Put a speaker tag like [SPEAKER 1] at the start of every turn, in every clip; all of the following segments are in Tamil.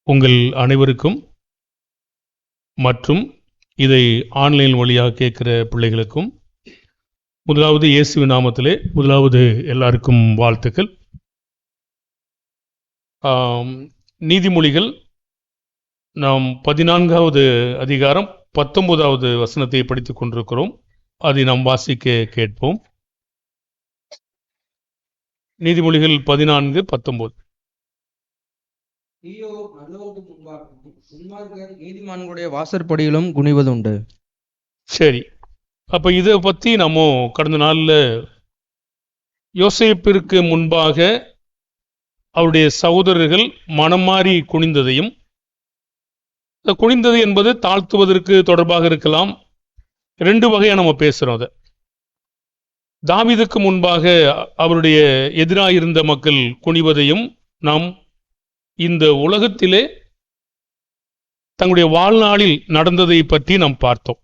[SPEAKER 1] உங்கள் அனைவருக்கும் மற்றும் இதை ஆன்லைன் வழியாக கேட்கிற பிள்ளைகளுக்கும் முதலாவது இயேசுவின் நாமத்திலே எல்லாருக்கும் வாழ்த்துக்கள். நீதிமொழிகள் நாம் 14வது அதிகாரம் 19வது வசனத்தை படித்துக் கொண்டிருக்கிறோம். அதை நாம் வாசிக்க கேட்போம். நீதிமொழிகள் 14:19.
[SPEAKER 2] நீதிமான்களுடைய வாசற்படியிலும் குனிவதுண்டு.
[SPEAKER 1] சரி, அப்ப இதை பத்தி நம்ம கடந்த நாள்ல யோசேப்பிற்கு முன்பாக அவருடைய சகோதரர்கள் மனம் மாறி குனிந்ததையும், குனிந்தது என்பது தாழ்த்துவதற்கு தொடர்பாக இருக்கலாம். ரெண்டு வகையா நம்ம பேசுறோம். அதை தாவீதுக்கு முன்பாக அவருடைய எதிராக இருந்த மக்கள் குனிவதையும் நாம் இந்த உலகத்திலே தங்களுடைய வாழ்நாளில் நடந்ததை பற்றி நாம் பார்த்தோம்.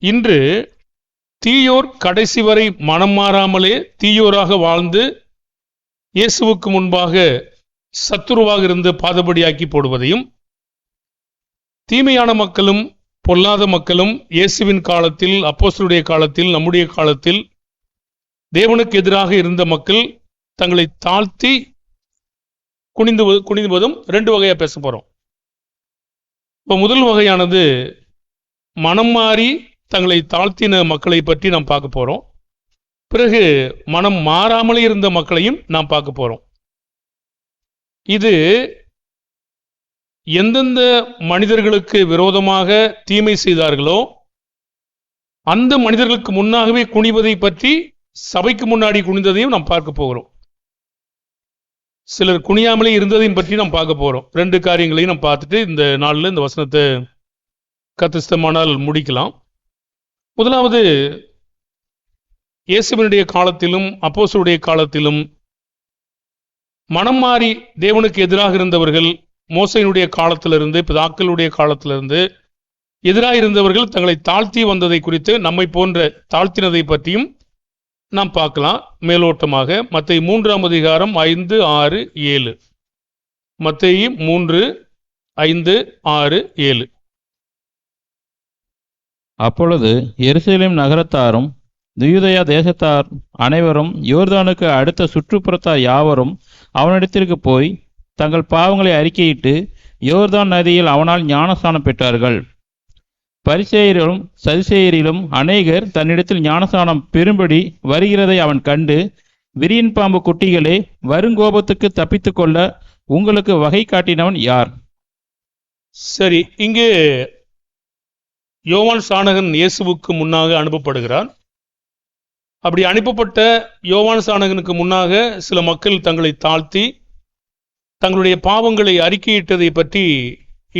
[SPEAKER 1] இன்று தீயோர் கடைசி வரை மனம் மாறாமலே தீயோராக வாழ்ந்து இயேசுவுக்கு முன்பாக சத்துருவாக இருந்து பாதபடியாக்கி போடுவதையும், தீமையான மக்களும் பொல்லாத மக்களும் இயேசுவின் காலத்தில், அப்போஸ்தலருடைய காலத்தில், நம்முடைய காலத்தில் தேவனுக்கு எதிராக இருந்த மக்கள் தங்களை தாழ்த்தி குனிந்துவதும் ரெண்டு வகையா பேச போறோம். இப்போ முதல் வகையானது மனம் மாறி தங்களை தாழ்த்தின மக்களை பற்றி நாம் பார்க்க போறோம். பிறகு மனம் மாறாமலே இருந்த மக்களையும் நாம் பார்க்க போறோம். இது எந்தெந்த மனிதர்களுக்கு விரோதமாக தீமை செய்தார்களோ அந்த மனிதர்களுக்கு முன்னாகவே குனிவதை பற்றி, சபைக்கு முன்னாடி குனிந்ததையும் நாம் பார்க்க போகிறோம். சிலர் குனியாமலே இருந்ததையும் பற்றி நாம் பார்க்க போறோம். ரெண்டு காரியங்களையும் நாம் பார்த்துட்டு இந்த நாளில் இந்த வசனத்தை கத்திஸ்தமானால் முடிக்கலாம். முதலாவது, இயேசுவினுடைய காலத்திலும் அப்போஸ்தலருடைய காலத்திலும் மனம் மாறி தேவனுக்கு எதிராக இருந்தவர்கள், மோசையினுடைய காலத்திலிருந்து, பிதாக்களுடைய காலத்திலிருந்து எதிராக இருந்தவர்கள் தங்களை தாழ்த்தி வந்ததை குறித்து, நம்மை போன்ற தாழ்த்தினதை பற்றியும் நாம் பார்க்கலாம் மேலோட்டமாக. மத்தேயு 3ஆம் அதிகாரம் 5, 6, 7. மத்தேயு 3, 5, 6, 7.
[SPEAKER 3] அப்பொழுது எருசலேம் நகரத்தாரும் யூதேயா தேசத்தார் அனைவரும் யோர்தானுக்கு அடுத்த சுற்றுப்புறத்தார் யாவரும் அவனிடத்திற்கு போய் தங்கள் பாவங்களை அறிக்கையிட்டு யோர்தான் நதியில் அவனால் ஞானஸ்நானம் பெற்றார்கள். பரிசேயரிலும் சதுசேயரிலும் அநேகர் தன்னிடத்தில் ஞானஸ்நானம் பெறும்படி வருகிறதை அவன் கண்டு, விரியன் பாம்பு குட்டிகளே, வருங்கோபத்துக்கு தப்பித்துக் கொள்ள உங்களுக்கு வகை காட்டினவன் யார்?
[SPEAKER 1] சரி, இங்கே யோவான் சானகன் இயேசுவுக்கு முன்னாக அனுப்பப்படுகிறார். அப்படி அனுப்பப்பட்ட யோவான் சானகனுக்கு முன்னாக சில மக்கள் தங்களை தாழ்த்தி தங்களுடைய பாவங்களை அறிக்கையிட்டதை பற்றி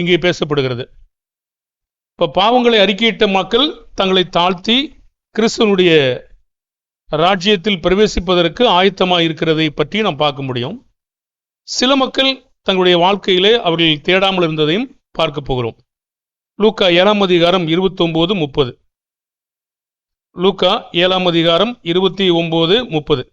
[SPEAKER 1] இங்கே பேசப்படுகிறது. இப்ப பாவங்களை அறிக்கையிட்ட மக்கள் தங்களை தாழ்த்தி கிறிஸ்துவனுடைய ராஜ்யத்தில் பிரவேசிப்பதற்கு ஆயத்தமாக இருக்கிறதை பற்றி நாம் பார்க்க முடியும். சில மக்கள் தங்களுடைய வாழ்க்கையிலே அவர்கள் தேடாமல் இருந்ததையும் பார்க்க போகிறோம். லூக்கா 7ஆம் அதிகாரம் 29, 30. லூக்கா 7ஆம் அதிகாரம் 29, 30.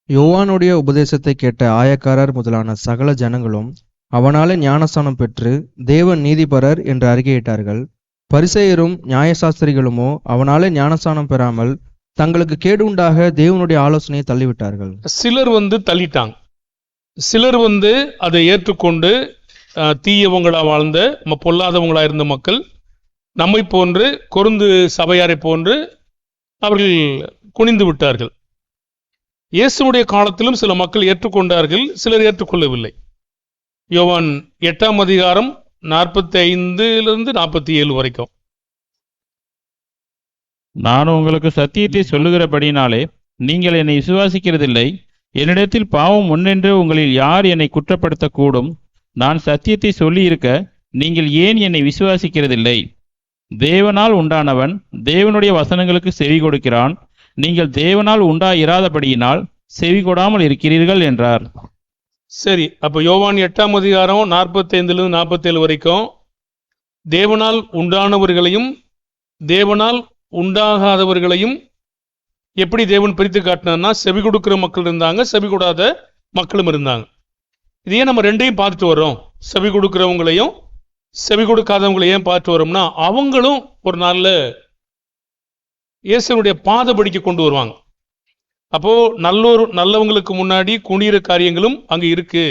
[SPEAKER 2] யோவானுடைய உபதேசத்தை கேட்ட ஆயக்காரர் முதலான சகல ஜனங்களும் அவனாலே ஞானஸ்நானம் பெற்று தேவன் நீதிபரர் என்று அறிக்கையிட்டார்கள். பரிசேயரும் நியாயசாஸ்திரிகளுமோ அவனாலே ஞானஸ்நானம் பெறாமல் தங்களுக்கு கேடு உண்டாக தேவனுடைய ஆலோசனையை தள்ளிவிட்டார்கள்.
[SPEAKER 1] சிலர் தள்ளிட்டாங்க, சிலர் அதை ஏற்றுக்கொண்டு தீயவங்களா வாழ்ந்த பொல்லாதவங்களா இருந்த மக்கள், நம்மை போன்று கொருந்து சபையாரை போன்று அவர்கள் குனிந்து விட்டார்கள். இயேசுடைய காலத்திலும் சில மக்கள் ஏற்றுக்கொண்டார்கள், சிலர் ஏற்றுக்கொள்ளவில்லை. யோவான் 8ஆம் அதிகாரம் 45 47 வரைக்கும்.
[SPEAKER 3] நான் உங்களுக்கு சத்தியத்தை சொல்லுகிறபடினாலே நீங்கள் என்னை விசுவாசிக்கிறதில்லை. என்னிடத்தில் பாவம் உண்டென்று உங்களில் யார் என்னை குற்றப்படுத்தக்கூடும்? நான் சத்தியத்தை சொல்லியிருக்க நீங்கள் ஏன் என்னை விசுவாசிக்கிறதில்லை? தேவனால் உண்டானவன் தேவனுடைய வசனங்களுக்கு செவி கொடுக்கிறான். நீங்கள் தேவனால் உண்டாயிராதபடியினால் செவி கொடாமல் இருக்கிறீர்கள் என்றார்.
[SPEAKER 1] சரி, அப்ப யோவான் 8ஆம் அதிகாரம் 45 47 வரைக்கும் தேவனால் உண்டானவர்களையும் தேவனால் உண்டாகாதவர்களையும் எப்படி தேவன் பிரித்து காட்டினார்னா, செவி கொடுக்கிற மக்கள் இருந்தாங்க, செவி கொடாத மக்களும் இருந்தாங்க. இதையே நம்ம ரெண்டையும் பார்த்துட்டு வர்றோம். செவி கொடுக்கிறவங்களையும் செவி கொடுக்காதவங்களையும் ஏன் பார்த்துட்டு வரோம்னா, அவங்களும் ஒரு நாள்ல இயேசுனுடைய பாதபடிக்கு கொண்டு வருவாங்க. அப்போ நல்லவங்களுக்கு முன்னாடி குனிகிற காரியங்களும் அங்க இருக்கு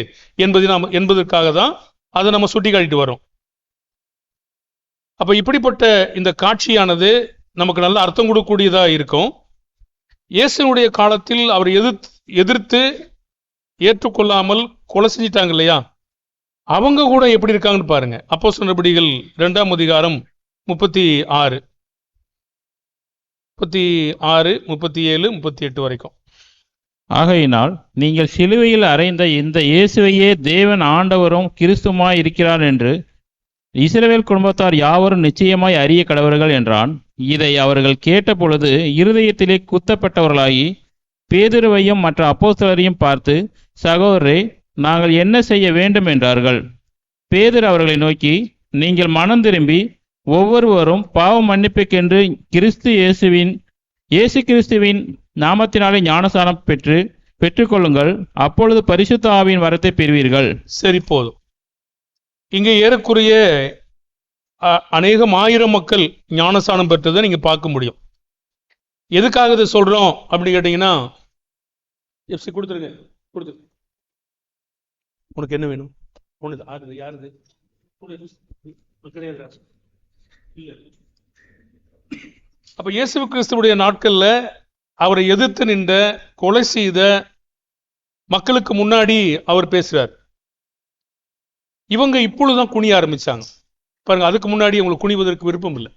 [SPEAKER 1] என்பதற்காக தான் அதை நம்ம சுட்டி காட்டிட்டு வரோம். அப்ப இப்படிப்பட்ட இந்த காட்சியானது நமக்கு நல்ல அர்த்தம் கொடுக்கக்கூடியதா இருக்கும். இயேசுனுடைய காலத்தில் அவர் எதிர்த்து ஏற்றுக்கொள்ளாமல் கொலை செஞ்சிட்டாங்க இல்லையா, அவங்க கூட எப்படி இருக்காங்கன்னு பாருங்க. அப்போஸ்தலர் நடபடிகள் 2ஆம் அதிகாரம் 36, 37, 38 வரைக்கும்.
[SPEAKER 3] ஆகையினால் நீங்கள் சிலுவையில் அறைந்த இந்த இயேசுவையே தேவன் ஆண்டவரும் கிறிஸ்துமாய் இருக்கிறார் என்று இஸ்ரவேல் குடும்பத்தார் யாவரும் நிச்சயமாய் அறிய கடவர்கள் என்றான். இதை அவர்கள் கேட்டபொழுது இருதயத்திலே குத்தப்பட்டவர்களாகி பேதுருவையும் மற்ற அப்போஸ்தலரையும் பார்த்து, சகோதரரே, நாங்கள் என்ன செய்ய வேண்டும் என்றார்கள். பேதுரு அவர்களை நோக்கி, நீங்கள் மனம் திரும்பி ஒவ்வொருவரும் பாவ மன்னிப்புக்கென்று இயேசு கிறிஸ்துவின் நாமத்தினாலே ஞானசானம் பெற்றுக்கொள்ளுங்கள், அப்பொழுது பரிசுத்த ஆவியின் வரத்தை பெறுவீர்கள்.
[SPEAKER 1] சரி, போதும். இங்கே ஏறக்குறைய அநேகம் ஆயிரம் மக்கள் ஞானசானம் பெற்றதை நீங்க பார்க்க முடியும். எதுக்காக இதை சொல்றோம் அப்படின்னு கேட்டீங்கன்னா, கொடுத்துருங்க, உனக்கு என்ன வேணும்? யாருது? அப்ப இயேசு கிறிஸ்துவுடைய நாட்கள்ல அவரை எதிர்த்து நின்ற, கொலை செய்த மக்களுக்கு முன்னாடி அவர் பேசுறார். இவங்க இப்பொழுதுதான் குனிய ஆரம்பிச்சாங்க பாருங்க. அதுக்கு முன்னாடி அவங்களுக்கு குனிவதற்கு விருப்பம் இல்லை.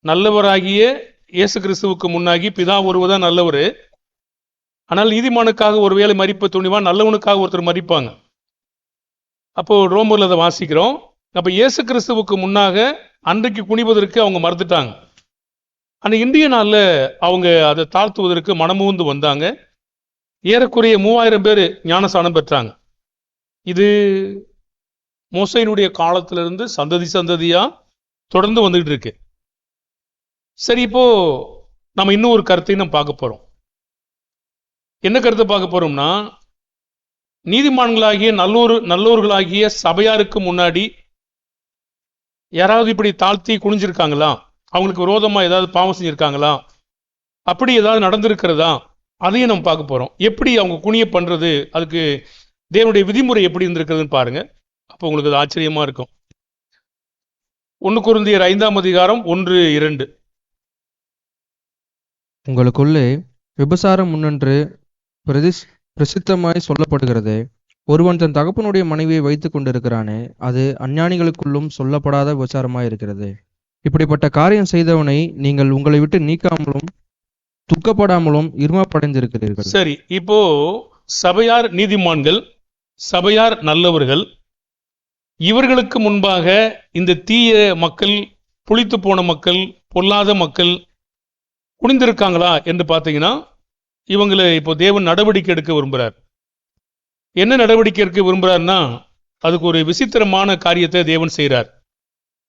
[SPEAKER 1] நல்லவராகிய இயேசு கிறிஸ்துவுக்கு முன்னாடி பிதா ஒருவர்தான் நல்லவர். ஆனால் நீதிமானுக்காக ஒருவேளை மரிப்ப துணிவான், நல்லவனுக்காக ஒருத்தர் மரிப்பாங்க. அப்போ ரோமர்ல அதை வாசிக்கிறோம். அப்ப இயேசு கிறிஸ்துவுக்கு முன்னாக அன்றைக்கு குனிவதற்கு அவங்க மறுத்துட்டாங்க. ஆனா இந்திய நாள்ல அவங்க அதை தாழ்த்துவதற்கு மனமுந்து வந்தாங்க. ஏறக்குறைய 3000 பேர் ஞானசானம் பெற்றாங்க. இது மோசையினுடைய காலத்திலிருந்து சந்ததியா தொடர்ந்து வந்துகிட்டு இருக்கு. சரி, இப்போ நம்ம இன்னும் ஒரு கருத்தையும் நம்ம பார்க்க போறோம். என்ன கருத்தை பார்க்க போறோம்னா, நீதிமான்களாகிய நல்லோர்களாகிய சபையாருக்கு முன்னாடி யாராவது இப்படி தாழ்த்தி குனிஞ்சிருக்காங்களா? அவங்களுக்கு விரோதமா ஏதாவது பாவம் செஞ்சிருக்காங்களா? அப்படி ஏதாவது நடந்திருக்கிறதா? அதையும் நம்ம பார்க்க போறோம். எப்படி அவங்க குனிய பண்றது, அதுக்கு தேவனுடைய விதிமுறை எப்படி இருந்திருக்கிறதுன்னு பாருங்க. அப்போ உங்களுக்கு அது ஆச்சரியமா இருக்கும். 1 கொரிந்தியர் 5ஆம் அதிகாரம் 1, 2.
[SPEAKER 2] உங்களுக்குள்ளே விபசாரம் முன்னென்று பிரசித்தமாய் சொல்லப்படுகிறது. ஒருவன் தன் தகப்பனுடைய மனைவியை வைத்துக் கொண்டிருக்கிறானே, அது அஞ்ஞானிகளுக்குள்ளும் சொல்லப்படாத விபசாரமாய் இருக்கிறது. இப்படிப்பட்ட காரியம் செய்தவனை நீங்கள் உங்களை விட்டு நீக்காமலும் துக்கப்படாமலும் இருமாப்படைந்திருக்கிறீர்கள்.
[SPEAKER 1] சரி, இப்போ சபையார் நீதிமான்கள், சபையார் நல்லவர்கள், இவர்களுக்கு முன்பாக இந்த தீய மக்கள், புளித்து போன மக்கள், பொல்லாத மக்கள் குனிந்திருக்காங்களா என்று பார்த்தீங்கன்னா, இவங்களை இப்போ தேவன் நடவடிக்கை எடுக்க விரும்புகிறார். என்ன நடவடிக்கை எடுக்க விரும்புகிறார்னா, அதுக்கு ஒரு விசித்திரமான காரியத்தை தேவன் செய்கிறார்.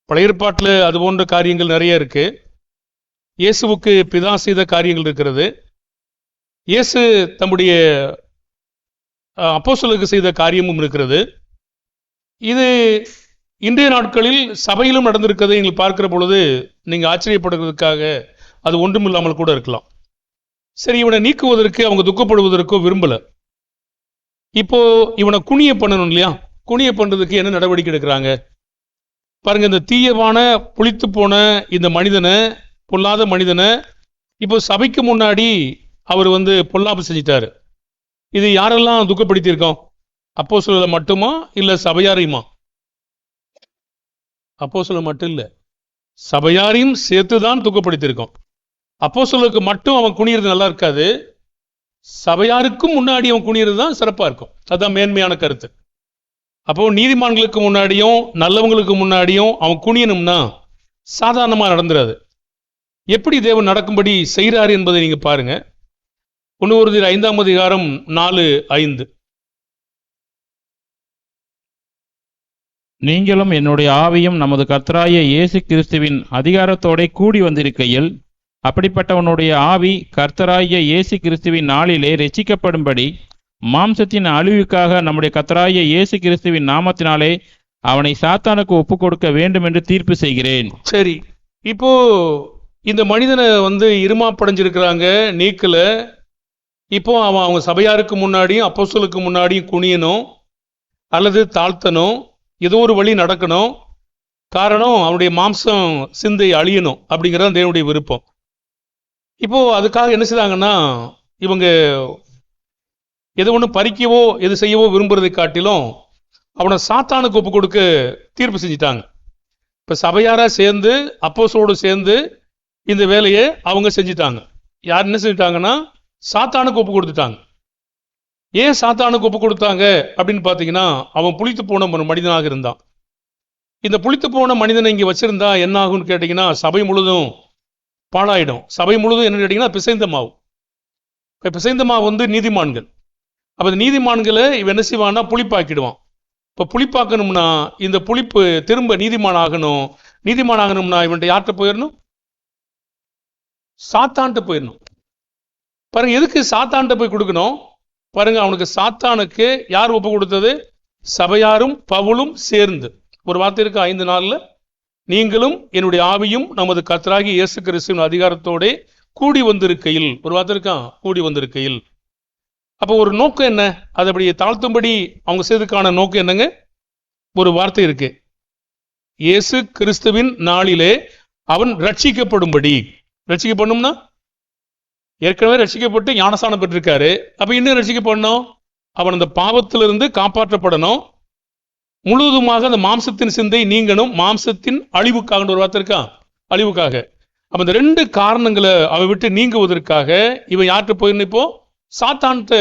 [SPEAKER 1] பழைய ஏற்பாட்டில் அது போன்ற காரியங்கள் நிறைய இருக்கு. இயேசுவுக்கு பிதா செய்த காரியங்கள் இருக்கிறது. இயேசு தம்முடைய அப்போஸ்தலருக்கு செய்த காரியமும் இருக்கிறது. இது இன்றைய நாட்களில் சபையிலும் நடந்திருக்கிறதை நீங்கள் பார்க்கிற பொழுது நீங்க ஆச்சரியப்படுவதற்காக அது ஒன்றுமில்லாமல் கூட இருக்கலாம். சரி, இவனை நீக்குவதற்கு அவங்க துக்கப்படுவதற்கோ விரும்பல. இப்போ இவனை குனிய பண்ணணும் இல்லையா? குனிய பண்றதுக்கு என்ன நடவடிக்கை எடுக்கிறாங்க பாருங்க. இந்த தீயவான புளித்து போன இந்த மனிதனை, பொல்லாத மனிதனை இப்போ சபைக்கு முன்னாடி அவர் பொல்லாப்பு செஞ்சிட்டாரு. இது யாரெல்லாம் துக்கப்படுத்தியிருக்கோம்? அப்போஸ்தலரை மட்டுமா இல்ல சபையாரையுமா? அப்போஸ்தலர் மட்டும் இல்ல, சபையாரையும் சேர்த்துதான் துக்கப்படுத்தியிருக்கோம். அப்போஸ்தலருக்கு மட்டும் அவன் குனியறது நல்லா இருக்காது, சபையாருக்கும் முன்னாடி அவன் குனியறது தான் சிறப்பா இருக்கும். அதுதான் மேன்மையான கருத்து. அப்போ நீதிமான்களுக்கு முன்னாடியும் நல்லவங்களுக்கு முன்னாடியும் அவன் குனியணும்னா சாதாரணமா நடந்துராது. எப்படி தேவன் நடக்கும்படி செய்கிறார் என்பதை நீங்க பாருங்க. 1 கொரிந்தியர் 5ஆம் அதிகாரம் 4, 5.
[SPEAKER 3] நீங்களும் என்னுடைய ஆவியும் நமது கர்த்தராகிய இயேசு கிறிஸ்துவின் அதிகாரத்தோட கூடி வந்திருக்கையில், அப்படிப்பட்டவனுடைய ஆவி கர்த்தராகிய இயேசு கிறிஸ்துவின் நாளிலே ரட்சிக்கப்படும்படி மாம்சத்தின் அழிவுக்காக நம்முடைய கர்த்தராகிய இயேசு கிறிஸ்துவின் நாமத்தினாலே அவனை சாத்தானுக்கு ஒப்புக் கொடுக்க வேண்டும் என்று தீர்ப்பு செய்கிறேன்.
[SPEAKER 1] சரி, இப்போ இந்த மனிதனை இருமாப்படைஞ்சிருக்கிறாங்க, நீக்கல. இப்போ அவன் அவங்க சபையாருக்கு முன்னாடியும் அப்போஸ்தலருக்கு முன்னாடியும் குனியணும் அல்லது தாழ்த்தணும், ஏதோ ஒரு வழி நடக்கணும். காரணம், அவனுடைய மாம்சம் சிந்தை அழியணும் அப்படிங்கிறது தேவனுடைய விருப்பம். இப்போ அதுக்காக என்ன செய்தாங்கன்னா, இவங்க எது ஒன்று பறிக்கவோ எது செய்யவோ விரும்புறதை காட்டிலும் அவனை சாத்தானுக்கு ஒப்பு கொடுக்க தீர்ப்பு செஞ்சிட்டாங்க. இப்போ சபையாரா சேர்ந்து அப்போஸ்தலரோடு சேர்ந்து இந்த வேலையை அவங்க செஞ்சிட்டாங்க. யார் என்ன செஞ்சிட்டாங்கன்னா, சாத்தானுக்கு ஒப்பு கொடுத்துட்டாங்க. ஏன் சாத்தானுக்கு ஒப்பு கொடுத்தாங்க அப்படின்னு பார்த்தீங்கன்னா, அவன் புளித்து போன ஒரு மனிதனாக இருந்தான். இந்த புளித்து போன மனிதனை இங்கே வச்சிருந்தா என்ன ஆகும்னு கேட்டிங்கன்னா, சபை முழுதும் பாழாயிடும். சபை முழுதும் என்ன கேட்டிங்கன்னா பிசைந்த மாவு. இப்போ பிசைந்த மாவு நீதிமான்கள். அப்போ இந்த நீதிமான்களை இவன் என்ன செய்வான்னா புளிப்பாக்கிடுவான். இப்போ புளிப்பாக்கணும்னா இந்த புளிப்பு திரும்ப நீதிமான் ஆகணும். நீதிமான் ஆகணும்னா இவன்ட்ட யார்கிட்ட போயிடணும்? சாத்தான்ட்டு போயிடணும். பாருங்க, எதுக்கு சாத்தான்ட்ட போய் கொடுக்கணும்? பாருங்க, அவனுக்கு சாத்தானுக்கு யார் ஒப்பு கொடுத்தது? சபையாரும் பவுலும் சேர்ந்து. ஒரு வார்த்தை இருக்கு 5 நாள்ல, நீங்களும் என்னுடைய ஆவியும் நமது கர்த்தராகிய இயேசு கிறிஸ்துவின் அதிகாரத்தோட கூடி வந்திருக்கையில். ஒரு வார்த்தை இருக்கான், கூடி வந்திருக்கையில். அப்போ ஒரு நோக்கம் என்ன? அதை அப்படி தாழ்த்தும்படி அவங்க செய்ததுக்கான நோக்கம் என்னங்க? ஒரு வார்த்தை இருக்கு, இயேசு கிறிஸ்துவின் நாளிலே அவன் ரட்சிக்கப்படும்படி. ரட்சிக்கப்படணும்னா ஏற்கனவே ரட்சிக்கப்பட்டு ஞானஸ்நானம் பெற்றிருக்காரு. அப்ப இன்னும் ரட்சிக்கப்படணும், அவன் அந்த பாவத்திலிருந்து காப்பாற்றப்படணும். முழுவதுமாக அந்த மாம்சத்தின் சிந்தை நீங்கணும். மாம்சத்தின் அழிவுக்காக ஒரு வார்த்தை இருக்கா, அழிவுக்காக. அப்ப இந்த 2 காரணங்களை அவன் விட்டு நீங்குவதற்காக இவன் யார்கிட்ட போயிருந்து? இப்போ சாத்தான்கிட்ட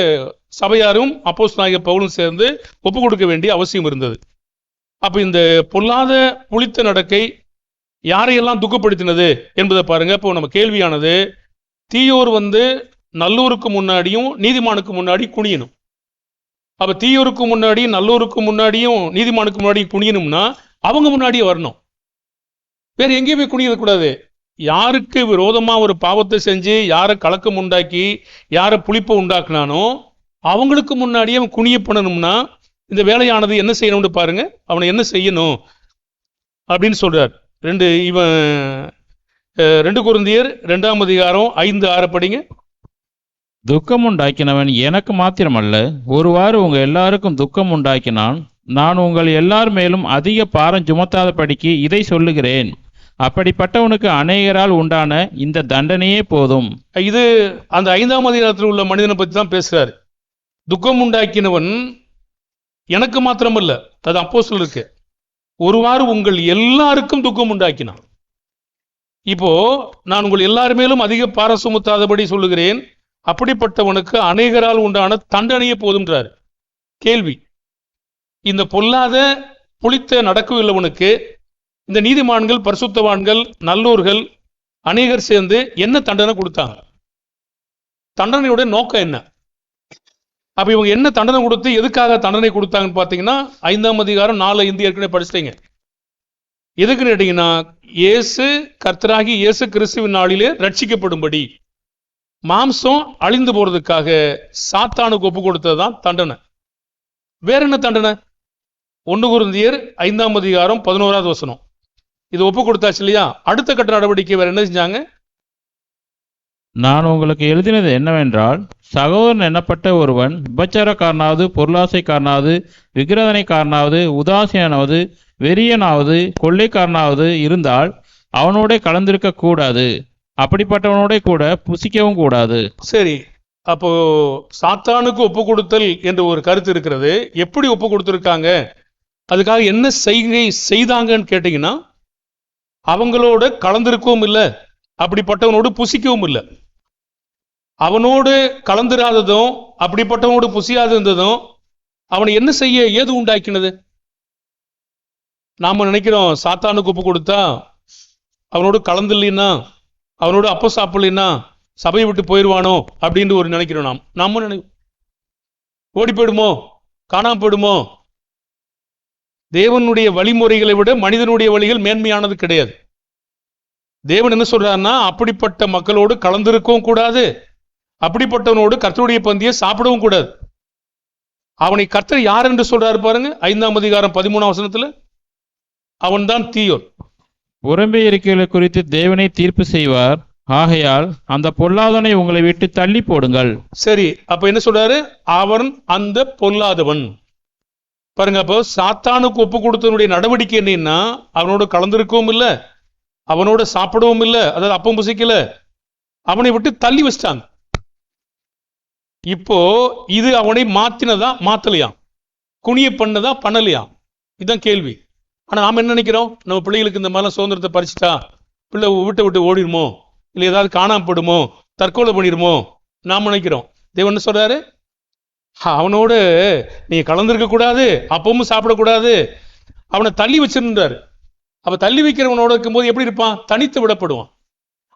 [SPEAKER 1] சபையாரும் அப்போஸ்தலனாகிய பவுலும் சேர்ந்து ஒப்பு கொடுக்க வேண்டிய அவசியம் இருந்தது. அப்ப இந்த பொல்லாத புளித்த நடக்கை யாரையெல்லாம் துக்கப்படுத்தினது என்பதை பாருங்க. இப்போ நம்ம கேள்வியானது, தீயோர் நல்லூருக்கு முன்னாடியும் நீதிமானுக்கு முன்னாடி குனியணும். அப்ப தீயோருக்கு முன்னாடி நல்லூருக்கு முன்னாடியும் நீதிமானுக்கு முன்னாடியும் குனியணும்னா அவங்க முன்னாடியே வரணும். வேற எங்கேயுமே குனியக்கூடாது. யாருக்கு விரோதமா ஒரு பாவத்தை செஞ்சு யாரை கலக்கம் உண்டாக்கி யாரை புளிப்பை உண்டாக்குனானோ அவங்களுக்கு முன்னாடியே அவன் குனிய பண்ணணும்னா இந்த வேலையானது என்ன செய்யணும்னு பாருங்க. அவனை என்ன செய்யணும் அப்படின்னு சொல்றார். 2 கொரிந்தியர் 2ஆம் அதிகாரம் 5-6 படிங்க.
[SPEAKER 3] துக்கம் உண்டாக்கினவன் எனக்கு மாத்திரமல்ல, ஒருவாறு உங்க எல்லாருக்கும் துக்கம் உண்டாக்கினான். நான் உங்கள் எல்லார் மேலும் அதிக பாரம் சுமத்தாதபடிக்கு இதை சொல்லுகிறேன். அப்படிப்பட்டவனுக்கு அநேகரால் உண்டான இந்த தண்டனையே போதும்.
[SPEAKER 1] இது அந்த 5ஆம் அதிகாரத்தில் உள்ள மனிதனை பற்றி தான் பேசுறாரு. துக்கம் உண்டாக்கினவன் எனக்கு மாத்திரமல்ல, அது அப்போஸ்தலருக்கு, ஒருவாறு உங்கள் எல்லாருக்கும் துக்கம் உண்டாக்கினான். இப்போ நான் உங்கள் எல்லார் மேலும் அதிக பாரம் சுமத்தாதபடி சொல்லுகிறேன். அப்படிப்பட்டவனுக்கு அநேகரால் உண்டான தண்டனையே போதும்ன்றார். கேள்வி, இந்த பொல்லாத புளித்த நடக்கவில்லவனுக்கு இந்த நீதிமான்கள், பரிசுத்தவான்கள், நல்லோர்கள் அநேகர் சேர்ந்து என்ன தண்டனை கொடுத்தாங்க? தண்டனையோட நோக்கம் என்ன? அப்ப இவங்க என்ன தண்டனை கொடுத்து எதுக்காக தண்டனை கொடுத்தாங்கன்னு பார்த்தீங்கன்னா 5ஆம் அதிகாரம் 4-5 ஏற்கனவே படிச்சிட்டீங்க. எதுக்குன்னு கேட்டீங்கன்னா, இயேசு கர்த்தராகி இயேசு கிறிஸ்துவின் நாளிலே ரட்சிக்கப்படும்படி, மாம்சம் அழிந்து போறதுக்காக சாத்தானுக்கு ஒப்பு கொடுத்ததுதான் தண்டனை. வேற என்ன தண்டனை? 1 கொரிந்தியர் 5ஆம் அதிகாரம் 11வது வசனம். இது ஒப்பு கொடுத்தாச்சு இல்லையா? அடுத்த கட்ட நடவடிக்கை வேற என்ன செஞ்சாங்க?
[SPEAKER 3] நான் உங்களுக்கு எழுதினது என்னவென்றால், சகோதரன் எண்ணப்பட்ட ஒருவன் விபச்சாரக்காரனாவது, பொருளாசைக்காரனாவது, விக்கிரதனைக்காரனாவது, உதாசீனாவது, வெறியனாவது, கொள்ளைக்காரனாவது இருந்தால் அவனோட கலந்திருக்க கூடாது. அப்படிப்பட்டவனோட கூட புசிக்கவும் கூடாது.
[SPEAKER 1] சரி, அப்போ சாத்தானுக்கு ஒப்பு கொடுத்தல் என்று ஒரு கருத்து இருக்கிறது. எப்படி ஒப்பு கொடுத்துருக்காங்க, அதுக்காக என்ன செய்கை செய்தாங்கன்னு கேட்டீங்கன்னா, அவங்களோட கலந்திருக்கவும் இல்லை, அப்படிப்பட்டவனோடு புசிக்கவும் இல்லை. அவனோடு கலந்துராததும் அப்படிப்பட்டவனோடு புசியாது இருந்ததும் அவனை என்ன செய்ய ஏது உண்டாக்கினது? நாம நினைக்கிறோம், சாத்தானுக்கு ஒப்பு கொடுத்தா அவனோடு கலந்து இல்லைன்னா, அவனோடு அப்போ சாப்பிடலைன்னா சபையை விட்டு போயிடுவானோ அப்படின்னு ஒரு நினைக்கிறோம். நாம ஓடி போயிடுமோ, காணாம போயிடுமோ. தேவனுடைய வழிமுறைகளை விட மனிதனுடைய வழிகள் மேன்மையானது கிடையாது. தேவன் என்ன சொல்றாருன்னா, அப்படிப்பட்ட மக்களோடு கலந்திருக்கவும் கூடாது, அப்படிப்பட்டவனோடு கர்த்தருடைய பந்தியை சாப்பிடவும் கூடாது. அவனை கர்த்தர் யார் என்று சொல்றாரு பாருங்க, 5ஆம் அதிகாரம் 13ஆம் வசனத்துல. அவன் தான் தீயோன்.
[SPEAKER 3] புறம்பே இருக்கிற குறித்து தேவனை தீர்ப்பு செய்வார். ஆகையால் அந்த பொல்லாதவனை உங்களை விட்டு தள்ளி போடுங்கள்.
[SPEAKER 1] சரி, அப்ப என்ன சொல்றாரு? அவன் அந்த பொல்லாதவன். பாருங்க, அப்போ சாத்தானுக்கு ஒப்பு கொடுத்தவனுடைய நடவடிக்கை என்னன்னா, அவனோட கலந்திருக்கவும் இல்லை, அவனோட சாப்பிடவும் இல்லை, அதாவது அப்பம் புசிக்கல, அவனை விட்டு தள்ளி வச்சிட்டாங்க. இப்போ இது அவனை மாத்தினதா மாத்தலையா, குனிய பண்ணதா பண்ணலையா, இதுதான் கேள்வி. ஆனா நாம என்ன நினைக்கிறோம்? நம்ம பிள்ளைகளுக்கு இந்த மாதிரிலாம் சுதந்திரத்தை பறிச்சுட்டா பிள்ளை விட்டு விட்டு ஓடிடுமோ, இல்லை ஏதாவது காணாம போடுமோ, தற்கொலை பண்ணிடுமோ நாம நினைக்கிறோம். தேவன் என்ன சொல்றாரு? அவனோடு நீங்க கலந்துருக்க கூடாது, அப்பவும் சாப்பிடக்கூடாது, அவனை தள்ளி வச்சிருந்தாரு. அப்ப தள்ளி வைக்கிறவனோட இருக்கும்போது எப்படி இருப்பான்? தனித்து விடப்படுவான்.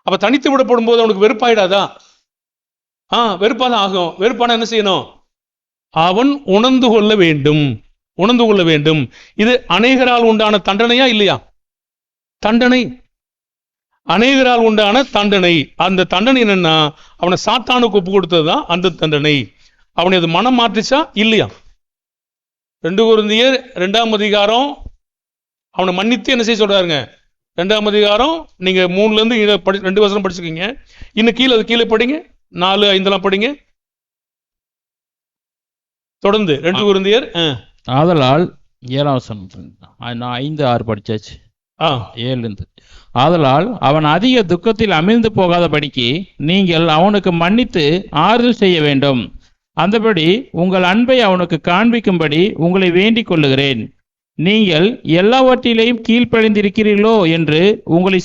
[SPEAKER 1] அப்ப தனித்து விடப்படும் போது அவனுக்கு வெறுப்பாயிடாதா? வெறுப்பாதான் ஆகும். வெறுப்பான என்ன செய்யணும்? அவன் உணர்ந்து கொள்ள வேண்டும், உணர்ந்து கொள்ள வேண்டும். இது அநேகரால் உண்டான தண்டனையா இல்லையா? தண்டனை, அநேகரால் உண்டான தண்டனை. அந்த தண்டனை என்னன்னா, அவனை சாத்தானுக்கு ஒப்பு கொடுத்ததுதான் அந்த தண்டனை. அவனை அது மனம் மாற்றிச்சா இல்லையா? 2 கொரிந்தியர் 2ஆம் அதிகாரம் அவனை மன்னித்து என்ன செய்ய சொல்றாருங்க? 2ஆம் அதிகாரம் நீங்க 3ல இருந்து 2 வசனம் படிச்சுக்கீங்க. இன்னும் கீழே படிங்க, 4, 5 படிங்க தொடர்ந்து. 2 கொரிந்தியர்.
[SPEAKER 3] ஆதலால் 7ஆம் வசனம், நான் 5, 6 படிச்சாச்சு. 7 ஆதலால் அவன் அதிக துக்கத்தில் அமிழ்ந்து போகாதபடிக்கு நீங்கள் அவனுக்கு மன்னித்து ஆறுதல் செய்ய வேண்டும். அந்தபடி உங்கள் அன்பை அவனுக்கு காண்பிக்கும்படி உங்களை வேண்டிக் கொள்ளுகிறேன். நீங்கள் எல்லாவற்றிலையும் கீழ்ப்படிந்திருக்கிறீர்களோ என்று உங்களை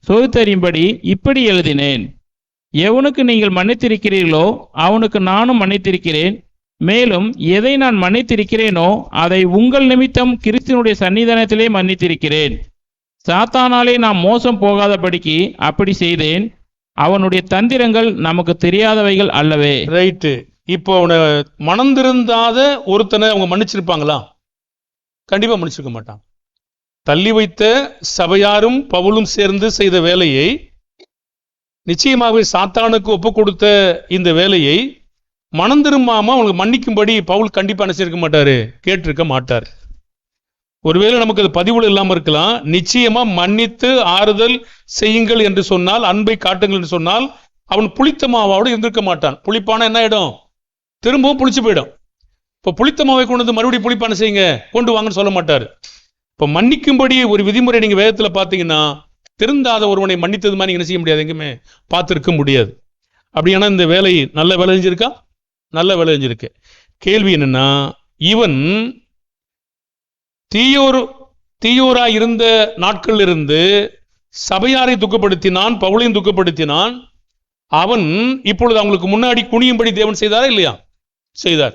[SPEAKER 3] சோதித்தறியும்படி இப்படி எழுதினேன். எவனுக்கு நீங்கள் மன்னித்திருக்கிறீர்களோ அவனுக்கு நானும் மன்னித்திருக்கிறேன். மேலும் எதை நான் மன்னித்திருக்கிறேனோ அதை உங்கள் நிமித்தம் கிறிஸ்துவனுடைய சன்னிதானத்திலே மன்னித்திருக்கிறேன். சாத்தானாலே நாம் மோசம் போகாதபடிக்கு அப்படி செய்தேன். அவனுடைய தந்திரங்கள் நமக்கு தெரியாதவைகள் அல்லவே.
[SPEAKER 1] ரைட்டு. இப்போ அவனை மனந்திருந்தாத ஒருத்தனை அவங்க மன்னிச்சிருப்பாங்களா? கண்டிப்பா மன்னிச்சிருக்க மாட்டான். தள்ளி வைத்த சபையாரும் பவுலும் சேர்ந்து செய்த வேலையை, நிச்சயமாகவே சாத்தானுக்கு ஒப்பு கொடுத்த இந்த வேலையை மனம் திரும்பாம அவங்களுக்கு மன்னிக்கும்படி பவுல் கண்டிப்பா நினைச்சிருக்க மாட்டாரு, கேட்டிருக்க மாட்டார். ஒருவேளை நமக்கு அது பதிவுல இல்லாம இருக்கலாம். நிச்சயமா மன்னித்து ஆறுதல் செய்யுங்கள் என்று சொன்னால், அன்பை காட்டுங்கள் என்று சொன்னால், அவன் புளித்த மாவோடு இருந்திருக்க மாட்டான். புளிப்பான என்ன ஆயிடும்? திரும்பவும் புளிச்சு போயிடும். இப்போ புளித்த மாவை கொண்டு வந்து மறுபடியும் புளிப்பான செய்யுங்க, கொண்டு வாங்கன்னு சொல்ல மாட்டாரு. இப்போ மன்னிக்கும்படி ஒரு விதிமுறை நீங்க வேதத்துல பாத்தீங்கன்னா, திருந்தாத ஒருவனை மன்னித்தது மாதிரி என்ன செய்ய முடியாது, எங்குமே பார்த்திருக்க முடியாது. அப்படியானா இந்த வேலை நல்ல வேலை செஞ்சிருக்கா? நல்ல வேலை செஞ்சிருக்கு. கேள்வி என்னன்னா, இவன் தீயோராய் இருந்த நாட்கள் இருந்து சபையாரை துக்கப்படுத்தினான், பவுலையும் துக்கப்படுத்தினான். அவன் இப்பொழுது அவங்களுக்கு முன்னாடி குனியும்படி தேவன் செய்தாரா இல்லையா? செய்தார்.